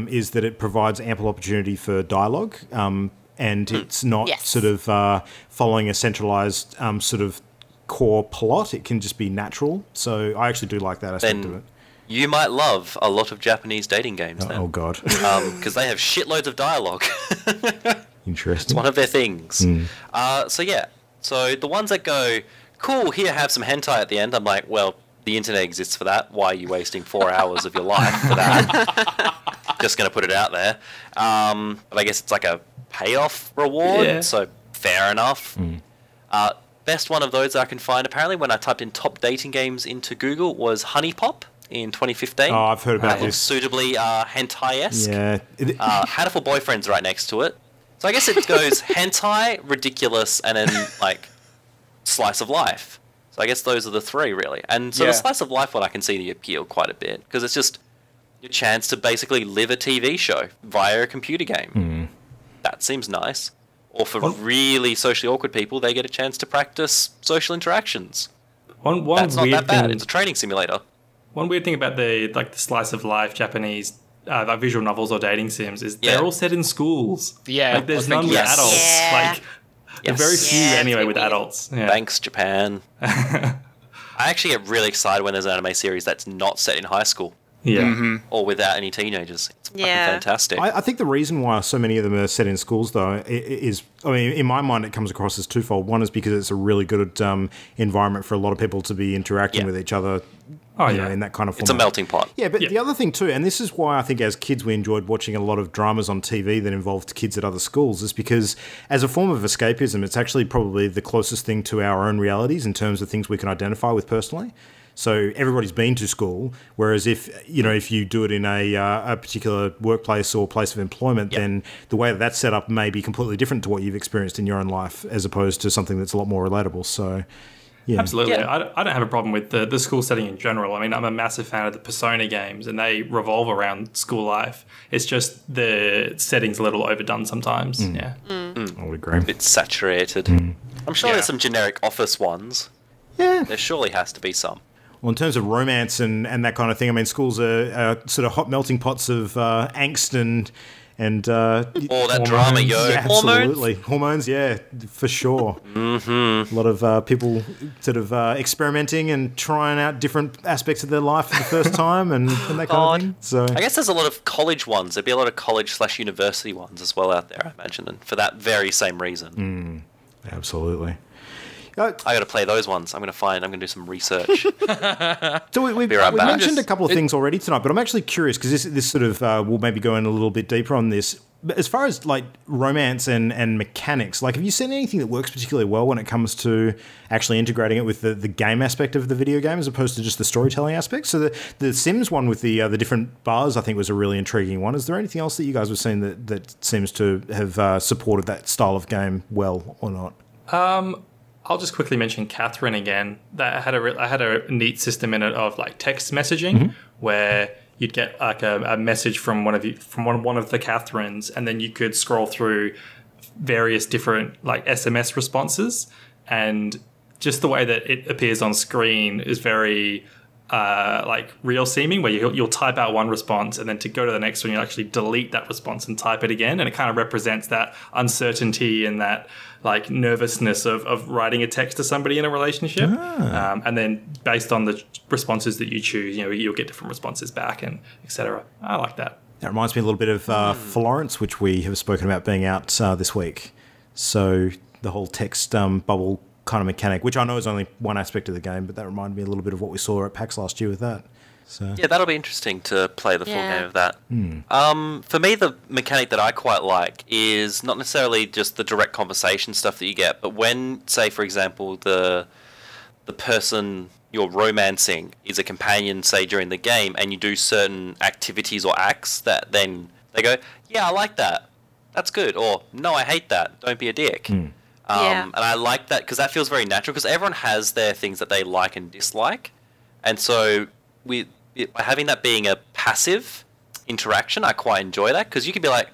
is that it provides ample opportunity for dialogue, and it's not sort of following a centralized sort of core plot. It can just be natural. So I actually do like that aspect of it. You might love a lot of Japanese dating games then. Oh, God. Because they have shitloads of dialogue. Interesting. It's one of their things. So the ones that go, cool, here, have some hentai at the end, I'm like, well, the internet exists for that. Why are you wasting 4 hours of your life for that? Just going to put it out there. But I guess it's like a payoff reward, so fair enough. Best one of those that I can find, apparently, when I typed in top dating games into Google, was Honey Pop in 2015. Oh, I've heard about this. Suitably hentai-esque. Yeah. Hatful Boyfriend's right next to it. So I guess it goes hentai, ridiculous, and then, like, slice of life. So I guess those are the three, really. And so the slice of life one I can see the appeal quite a bit, because it's just your chance to basically live a TV show via a computer game. That seems nice. Or for really socially awkward people, they get a chance to practice social interactions. That's not that bad. It's a training simulator. One weird thing about the slice of life Japanese like visual novels or dating sims is they're all set in schools. Yeah, like there's none with adults. Like there are very few anyway with adults. Yeah. Thanks, Japan. I actually get really excited when there's an anime series that's not set in high school. Yeah. Or without any teenagers. It's fucking fantastic. I think the reason why so many of them are set in schools, though, is, I mean, in my mind, it comes across as twofold. One is because it's a really good environment for a lot of people to be interacting with each other. In that kind of format. It's a melting pot. Yeah, but the other thing too, and this is why I think as kids we enjoyed watching a lot of dramas on TV that involved kids at other schools, is because as a form of escapism, it's actually probably the closest thing to our own realities in terms of things we can identify with personally. So everybody's been to school, whereas if you do it in a particular workplace or place of employment, then the way that that's set up may be completely different to what you've experienced in your own life, as opposed to something that's a lot more relatable. So. Yeah. Absolutely. Yeah. I don't have a problem with the school setting in general. I mean, I'm a massive fan of the Persona games, and they revolve around school life. It's just the setting's a little overdone sometimes. Yeah. I would agree. A bit saturated. I'm sure there's some generic office ones. Yeah. There surely has to be some. Well, in terms of romance and that kind of thing, I mean, schools are sort of hot melting pots of angst and all that drama, yo. Yeah, absolutely. Hormones, yeah, for sure. A lot of people sort of experimenting and trying out different aspects of their life for the first time and that kind of thing. So I guess there's a lot of college ones. There'd be a lot of college/university ones as well out there, I imagine, and for that very same reason. Absolutely. I got to play those ones. I'm going to do some research. So we've mentioned a couple of things already tonight, but I'm actually curious because this sort of we'll maybe go in a little bit deeper on this. But as far as like romance and mechanics, like have you seen anything that works particularly well when it comes to actually integrating it with the game aspect of the video game as opposed to just the storytelling aspect? So the Sims one with the different bars I think was a really intriguing one. Is there anything else that you guys have seen that seems to have supported that style of game well or not? I'll just quickly mention Catherine again. That had a neat system in it of like text messaging, where you'd get like a message from one of the Catherines, and then you could scroll through various different like SMS responses, and just the way that it appears on screen is very like real seeming, where you'll type out one response and then to go to the next one you'll actually delete that response and type it again, and it kind of represents that uncertainty and that like nervousness of writing a text to somebody in a relationship. And then based on the responses that you choose, you'll get different responses back and etc. I like that. That reminds me a little bit of Florence, which we have spoken about being out this week. So the whole text bubble kind of mechanic, which I know is only one aspect of the game, but that reminded me a little bit of what we saw at PAX last year with that. So yeah, that'll be interesting to play the full game of that. For me, the mechanic that I quite like is not necessarily just the direct conversation stuff that you get, but when, say, for example, the person you're romancing is a companion, say, during the game, and you do certain activities or acts that then they go, yeah, I like that. That's good. Or, no, I hate that. Don't be a dick. And I like that because that feels very natural, because everyone has their things that they like and dislike. And so by having that being a passive interaction, I quite enjoy that, because you can be like,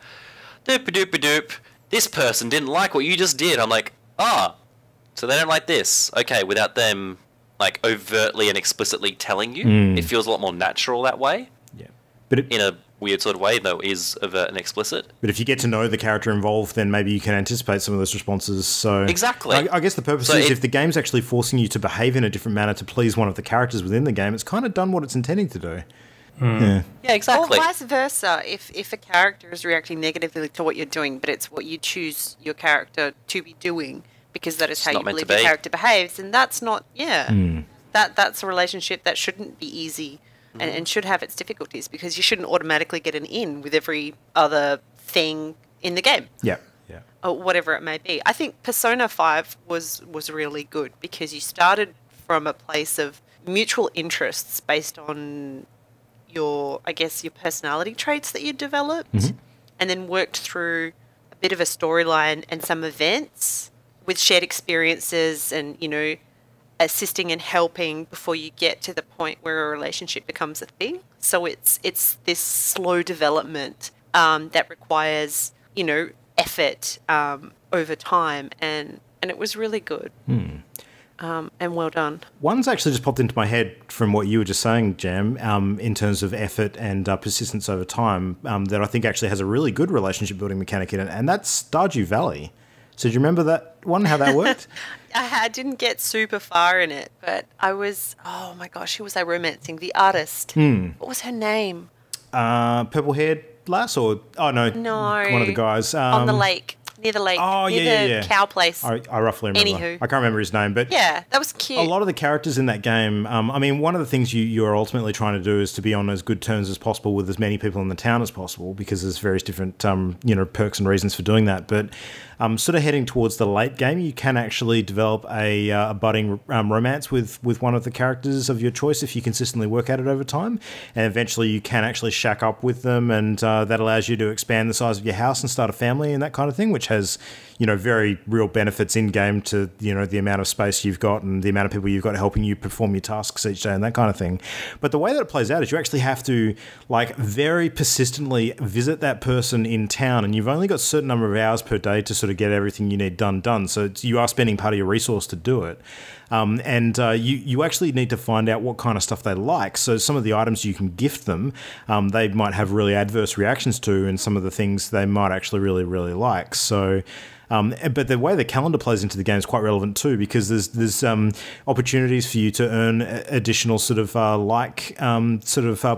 doop-a-doop-a-doop, this person didn't like what you just did. I'm like, so they don't like this. Okay, without them like overtly and explicitly telling you. It feels a lot more natural that way. Yeah. But in a weird sort of way, though, is overt and explicit. But if you get to know the character involved, then maybe you can anticipate some of those responses. So exactly. I guess the purpose is if the game's actually forcing you to behave in a different manner to please one of the characters within the game, it's kind of done what it's intending to do. Yeah, exactly. Or vice versa, if a character is reacting negatively to what you're doing, but it's what you choose your character to be doing, because that is how you believe your character behaves, and that's not, that's a relationship that shouldn't be easy and should have its difficulties, because you shouldn't automatically get an in with every other thing in the game. Yeah. Or whatever it may be. I think Persona 5 was really good, because you started from a place of mutual interests based on your personality traits that you developed, and then worked through a bit of a storyline and some events with shared experiences and, assisting and helping before you get to the point where a relationship becomes a thing. So it's this slow development that requires, effort over time, and it was really good. And well done. One's actually just popped into my head from what you were just saying, Jam, in terms of effort and persistence over time, that I think actually has a really good relationship building mechanic in it, and that's Stardew Valley. So do you remember that one, how that worked? I didn't get super far in it, but I was, oh my gosh, who was I romancing? The artist. What was her name? Purple-haired lass, or, no, one of the guys. On the lake. Near the lake. Oh, near the cow place. I roughly remember. Anywho. I can't remember his name, but yeah, that was cute. A lot of the characters in that game, one of the things you are ultimately trying to do is to be on as good terms as possible with as many people in the town as possible, because there's various different, perks and reasons for doing that. But sort of heading towards the late game, you can actually develop a budding romance with one of the characters of your choice if you consistently work at it over time. And eventually you can actually shack up with them, and that allows you to expand the size of your house and start a family and that kind of thing, which has, very real benefits in-game to, the amount of space you've got and the amount of people you've got helping you perform your tasks each day and that kind of thing. But the way that it plays out is you actually have to, very persistently visit that person in town, and you've only got a certain number of hours per day to sort of get everything you need done. So you are spending part of your resource to do it. You actually need to find out what kind of stuff they like. So some of the items you can gift them, they might have really adverse reactions to, and some of the things they might actually really, really like. So... but the way the calendar plays into the game is quite relevant too, because there's opportunities for you to earn additional sort of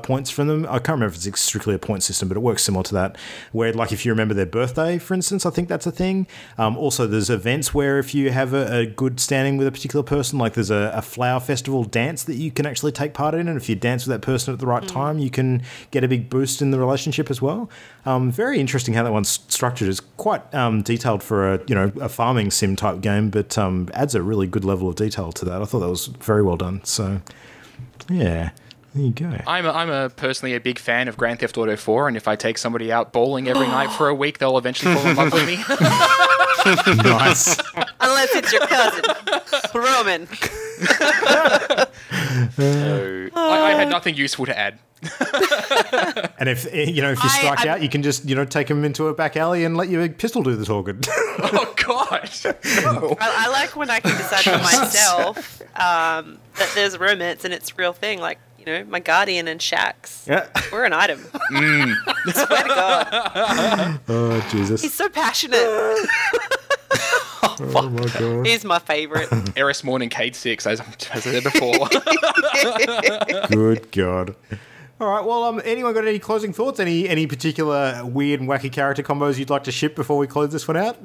points from them. I can't remember if it's strictly a point system, but it works similar to that, where if you remember their birthday, for instance, I think that's a thing. Also, there's events where if you have a good standing with a particular person, like there's a flower festival dance that you can actually take part in, and if you dance with that person at the right time, you can get a big boost in the relationship as well. Very interesting how that one's structured. It's quite detailed for a farming sim type game, but adds a really good level of detail to that. I thought that was very well done. So, yeah, there you go. I'm personally a big fan of Grand Theft Auto 4, and if I take somebody out bowling every night for a week, they'll eventually fall in love with me. Nice. Unless it's your cousin, Roman. I had nothing useful to add. And if you strike out, you can just take him into a back alley and let your pistol do the talking. Oh God! No. I like when I can decide for myself that there's romance and it's a real thing. Like my guardian and Shax. Yeah, we're an item. Swear to God. Oh Jesus! He's so passionate. Oh my God! He's my favourite. Eris Morn and Cade 6, as I said before. Good God. All right, well, anyone got any closing thoughts? Any particular weird and wacky character combos you'd like to ship before we close this one out?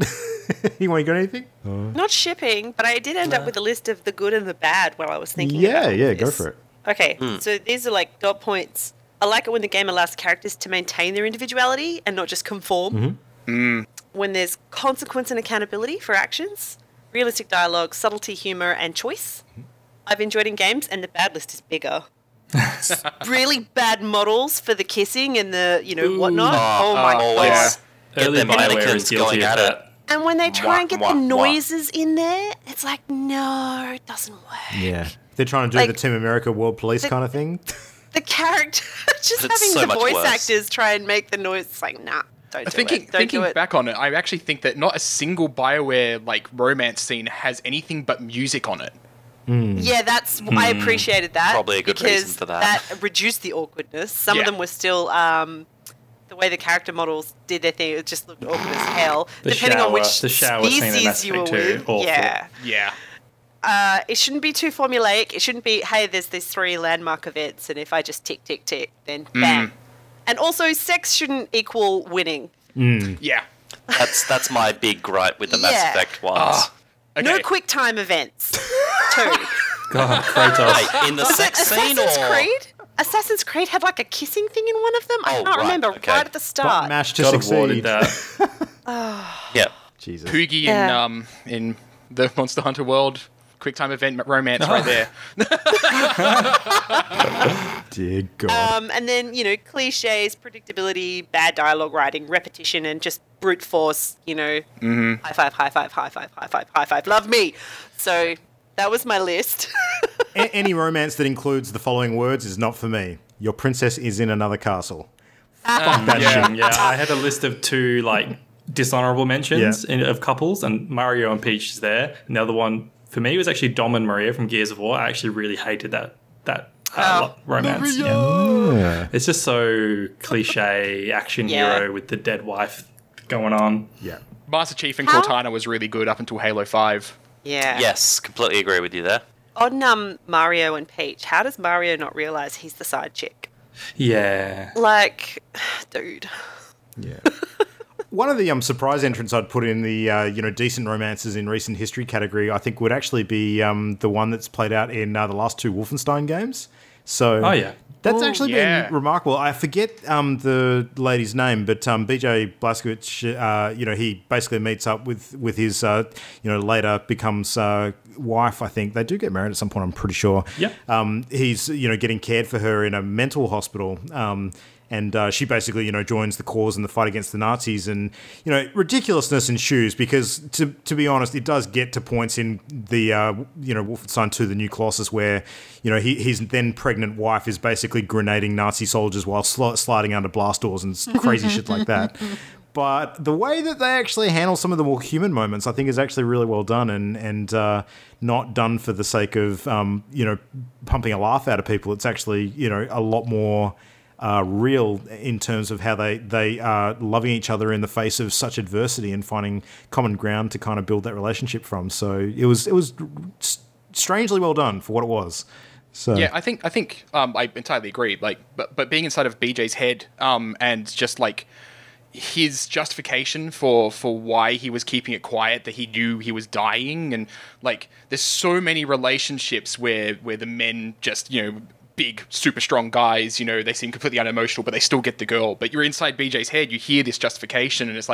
Anyone got anything? Not shipping, but I did end up with a list of the good and the bad while I was thinking about this. Go for it. Okay, so these are like dot points. I like it when the game allows characters to maintain their individuality and not just conform. When there's consequence and accountability for actions, realistic dialogue, subtlety, humour, and choice. I've enjoyed in games, and the bad list is bigger. Really bad models for the kissing and the whatnot. Oh my God! Early BioWare is guilty of that. And when they try and get the noises in there, it's like, no, it doesn't work. Yeah, they're trying to do the Team America World Police kind of thing. The character, just having the voice actors try and make the noise, it's like, nah. Thinking back on it, I actually think that not a single BioWare romance scene has anything but music on it. Yeah, I appreciated that. Probably a good reason for that. That reduced the awkwardness. Some of them were still way the character models did their thing, it just looked awkward as hell. The shower scene in Mass you were Effect 2, with. awful. Yeah. It shouldn't be too formulaic. It shouldn't be, hey, there's these 3 landmark events, and if I just tick, tick, tick, then bang. And also, sex shouldn't equal winning. Yeah. That's my big gripe with the Mass Effect ones. Okay. No quick time events. 2. God, Kratos. Wait, in the sex scene Assassin's Creed had like a kissing thing in one of them. I can't remember. Okay. Right at the start. Button mash to God awarded succeed. that. Yeah. Jesus. Poogie in the Monster Hunter world, quick time event romance right there. Dear God. And then, cliches, predictability, bad dialogue writing, repetition, and just brute force, high five, high five, high five, high five, high five, love me. So that was my list. Any romance that includes the following words is not for me. Your princess is in another castle. Fuck that shit. Yeah, I had a list of 2, dishonorable mentions of couples, and Mario and Peach is there. And the other one, for me, was actually Dom and Maria from Gears of War. I actually really hated that romance. Yeah. It's just so cliche action hero with the dead wife going on. Yeah. Master Chief and Cortana was really good up until Halo 5. Yeah. Yes, completely agree with you there. On Mario and Peach, how does Mario not realise he's the side chick? Yeah. Dude. Yeah. One of the surprise entrants I'd put in the decent romances in recent history category, I think, would actually be the one that's played out in the last 2 Wolfenstein games. So that's actually been remarkable. I forget the lady's name, but BJ Blazkowicz, he basically meets up with his later becomes wife. I think they do get married at some point. I'm pretty sure. Yeah. He's getting cared for her in a mental hospital. And she basically, joins the cause in the fight against the Nazis. And, ridiculousness ensues because, to be honest, it does get to points in the, Wolfenstein 2, the new Colossus, where, his then pregnant wife is basically grenading Nazi soldiers while sliding under blast doors and crazy shit like that. But the way that they actually handle some of the more human moments, I think, is actually really well done and not done for the sake of, pumping a laugh out of people. It's actually, a lot more... real in terms of how they are loving each other in the face of such adversity and finding common ground to kind of build that relationship from. So it was strangely well done for what it was. So yeah, I think I entirely agree. But being inside of BJ's head, and just his justification for why he was keeping it quiet, that he knew he was dying, and there's so many relationships where the men just big, super strong guys, they seem completely unemotional, but they still get the girl. But you're inside BJ's head, you hear this justification, and it's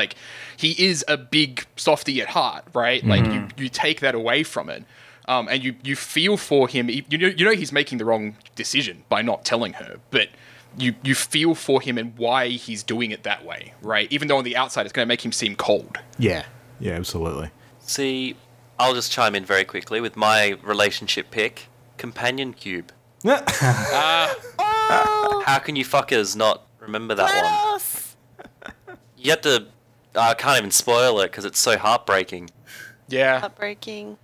he is a big softy at heart, right? You take that away from it, and you feel for him. You know he's making the wrong decision by not telling her, but you feel for him and why he's doing it that way, right? Even though on the outside it's going to make him seem cold. Yeah, absolutely. See, I'll just chime in very quickly with my relationship pick, Companion Cube. How can you fuckers not remember that one? You have to... I can't even spoil it because it's so heartbreaking. Yeah. Heartbreaking.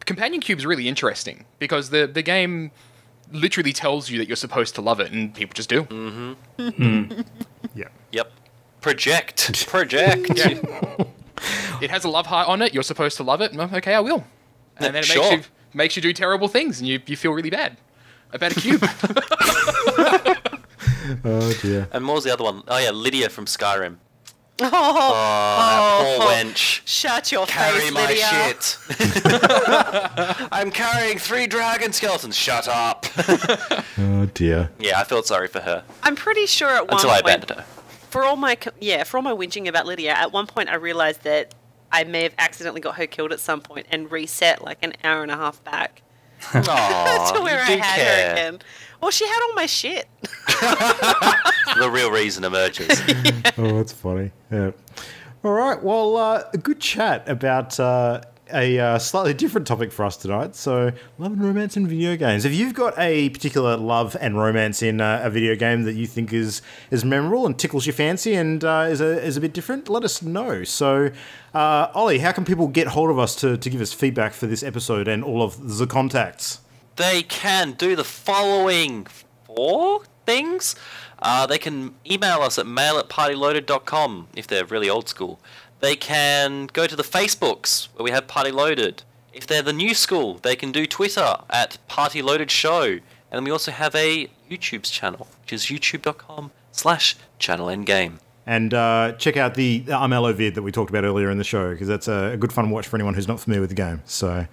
Companion Cube is really interesting because the game literally tells you that you're supposed to love it, and people just do. Mm-hmm. Yeah. Yep. Project. Yeah. It has a love heart on it. You're supposed to love it. Okay, I will. And then it makes you do terrible things, and you feel really bad about a cube. Oh dear. And what was the other one? Oh yeah, Lydia from Skyrim. Oh, that poor wench. Shut your Carry face, my Lydia. shit. I'm carrying 3 dragon skeletons. Shut up. Oh dear. Yeah, I felt sorry for her. I'm pretty sure at one Until I point, abandoned her. for all my whinging about Lydia, at one point I realised that I may have accidentally got her killed at some point and reset an hour and a half back. Aww, to where I had her again. Well, she had all my shit. The real reason emerges. Yeah. Oh, that's funny. Yeah. All right. Well, a good chat about a slightly different topic for us tonight. So, love and romance in video games. If you've got a particular love and romance in a video game that you think is memorable and tickles your fancy and is a bit different, let us know. So, Ollie, how can people get hold of us to give us feedback for this episode and all of the contacts? They can do the following 4 things. They can email us at mail@partyloaded.com if they're really old school. They can go to the Facebooks where we have Party Loaded. If they're the new school, they can do Twitter at Party Loaded Show. And then we also have a YouTube's channel, which is youtube.com/channelendgame. And check out the Armello vid that we talked about earlier in the show, because that's a good fun watch for anyone who's not familiar with the game. So,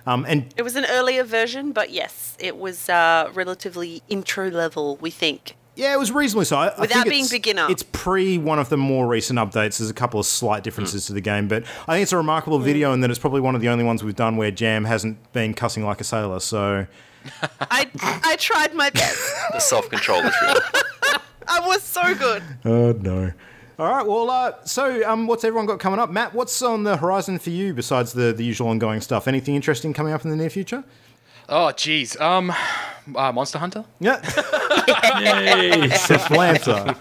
and it was an earlier version, but yes, it was relatively intro level, we think. Yeah, it was reasonably so. Without being beginner. It's pre one of the more recent updates. There's a couple of slight differences to the game, but I think it's a remarkable video, and that it's probably one of the only ones we've done where Jam hasn't been cussing like a sailor, so... I tried my best. The self-control is real. I was so good. Oh, no. All right, well, so what's everyone got coming up? Matt, what's on the horizon for you besides the usual ongoing stuff? Anything interesting coming up in the near future? Oh, geez. Monster Hunter? Yeah. Yay. Supplanter.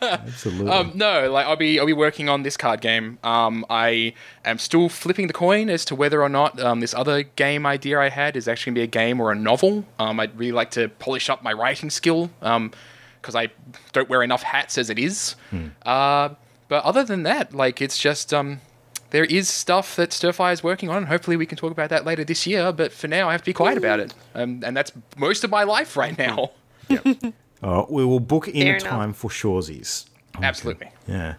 Absolutely. No, like I'll be working on this card game. I am still flipping the coin as to whether or not this other game idea I had is actually going to be a game or a novel. I'd really like to polish up my writing skill because I don't wear enough hats as it is. But other than that, like it's just... there is stuff that Stirfire is working on, and hopefully we can talk about that later this year, but for now I have to be quiet about it. And that's most of my life right now. Yep. We will book in time for Shawsies. Absolutely. Yeah.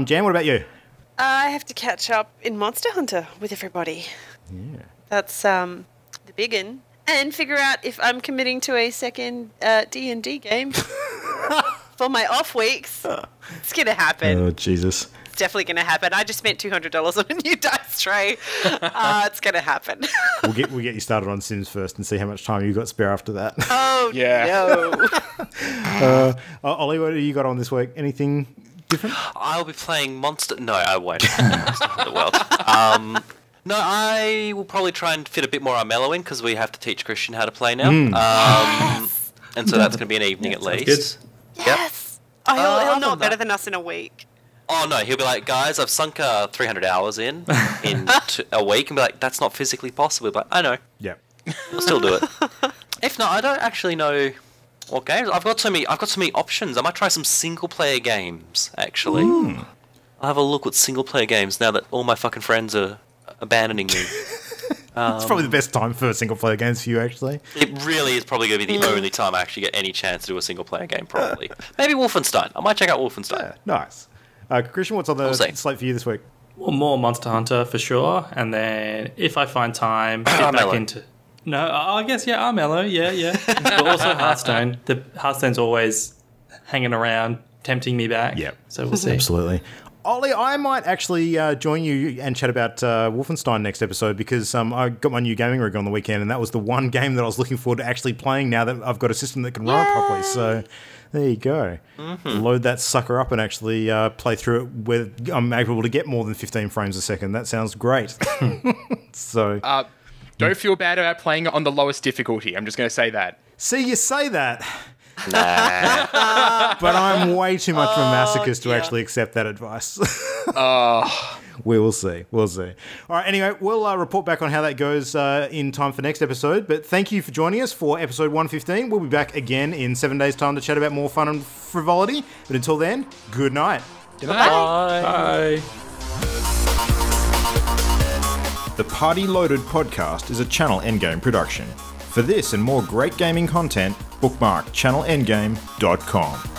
Jan, what about you? I have to catch up in Monster Hunter with everybody. Yeah. That's the big one. And figure out if I'm committing to a second D&D game for my off weeks. It's going to happen. Oh, Jesus. Definitely going to happen. I just spent $200 on a new dice tray. It's going to happen. We'll get you started on Sims first and see how much time you got spare after that. Oh, yeah. no. Ollie, what have you got on this week? Anything different? I'll be playing Monster... No, I won't. Monster Hunter World. No, I will probably try and fit a bit more Armello in because we have to teach Christian how to play now. Yes. And so that's going to be an evening at least. Good. Yes. Yep. Oh, he'll know better than us in a week. Oh, no, he'll be like, guys, I've sunk 300 hours in a week, and be like, that's not physically possible. But I know. Yeah. I'll still do it. If not, I don't actually know what games. I've got so many options. I might try some single-player games, actually. I'll have a look at single-player games now that all my fucking friends are abandoning me. It's probably the best time for single-player games for you, actually. It really is probably going to be the only time I actually get any chance to do a single-player game, probably. Maybe Wolfenstein. I might check out Wolfenstein. Yeah, nice. Christian, what's on the slate for you this week? Well, more Monster Hunter for sure, and then if I find time, get back into... No, I guess, yeah, Armello, yeah. But also Hearthstone. The Hearthstone's always hanging around, tempting me back. Yeah. So we'll see. Absolutely. Ollie, I might actually join you and chat about Wolfenstein next episode because I got my new gaming rig on the weekend, and that was the one game that I was looking forward to actually playing now that I've got a system that can run it properly. So there you go. Load that sucker up and actually play through it where I'm able to get more than 15 frames a second. That sounds great. So don't feel bad about playing it on the lowest difficulty. I'm just going to say that. See, you say that. Nah. But I'm way too much of a masochist to actually accept that advice. We will see. We'll see. All right, anyway, we'll report back on how that goes in time for next episode. But thank you for joining us for episode 115. We'll be back again in 7 days' time to chat about more fun and frivolity. But until then, good night. Good night. Bye. The Party Loaded podcast is a Channel Endgame production. For this and more great gaming content, bookmark channelendgame.com.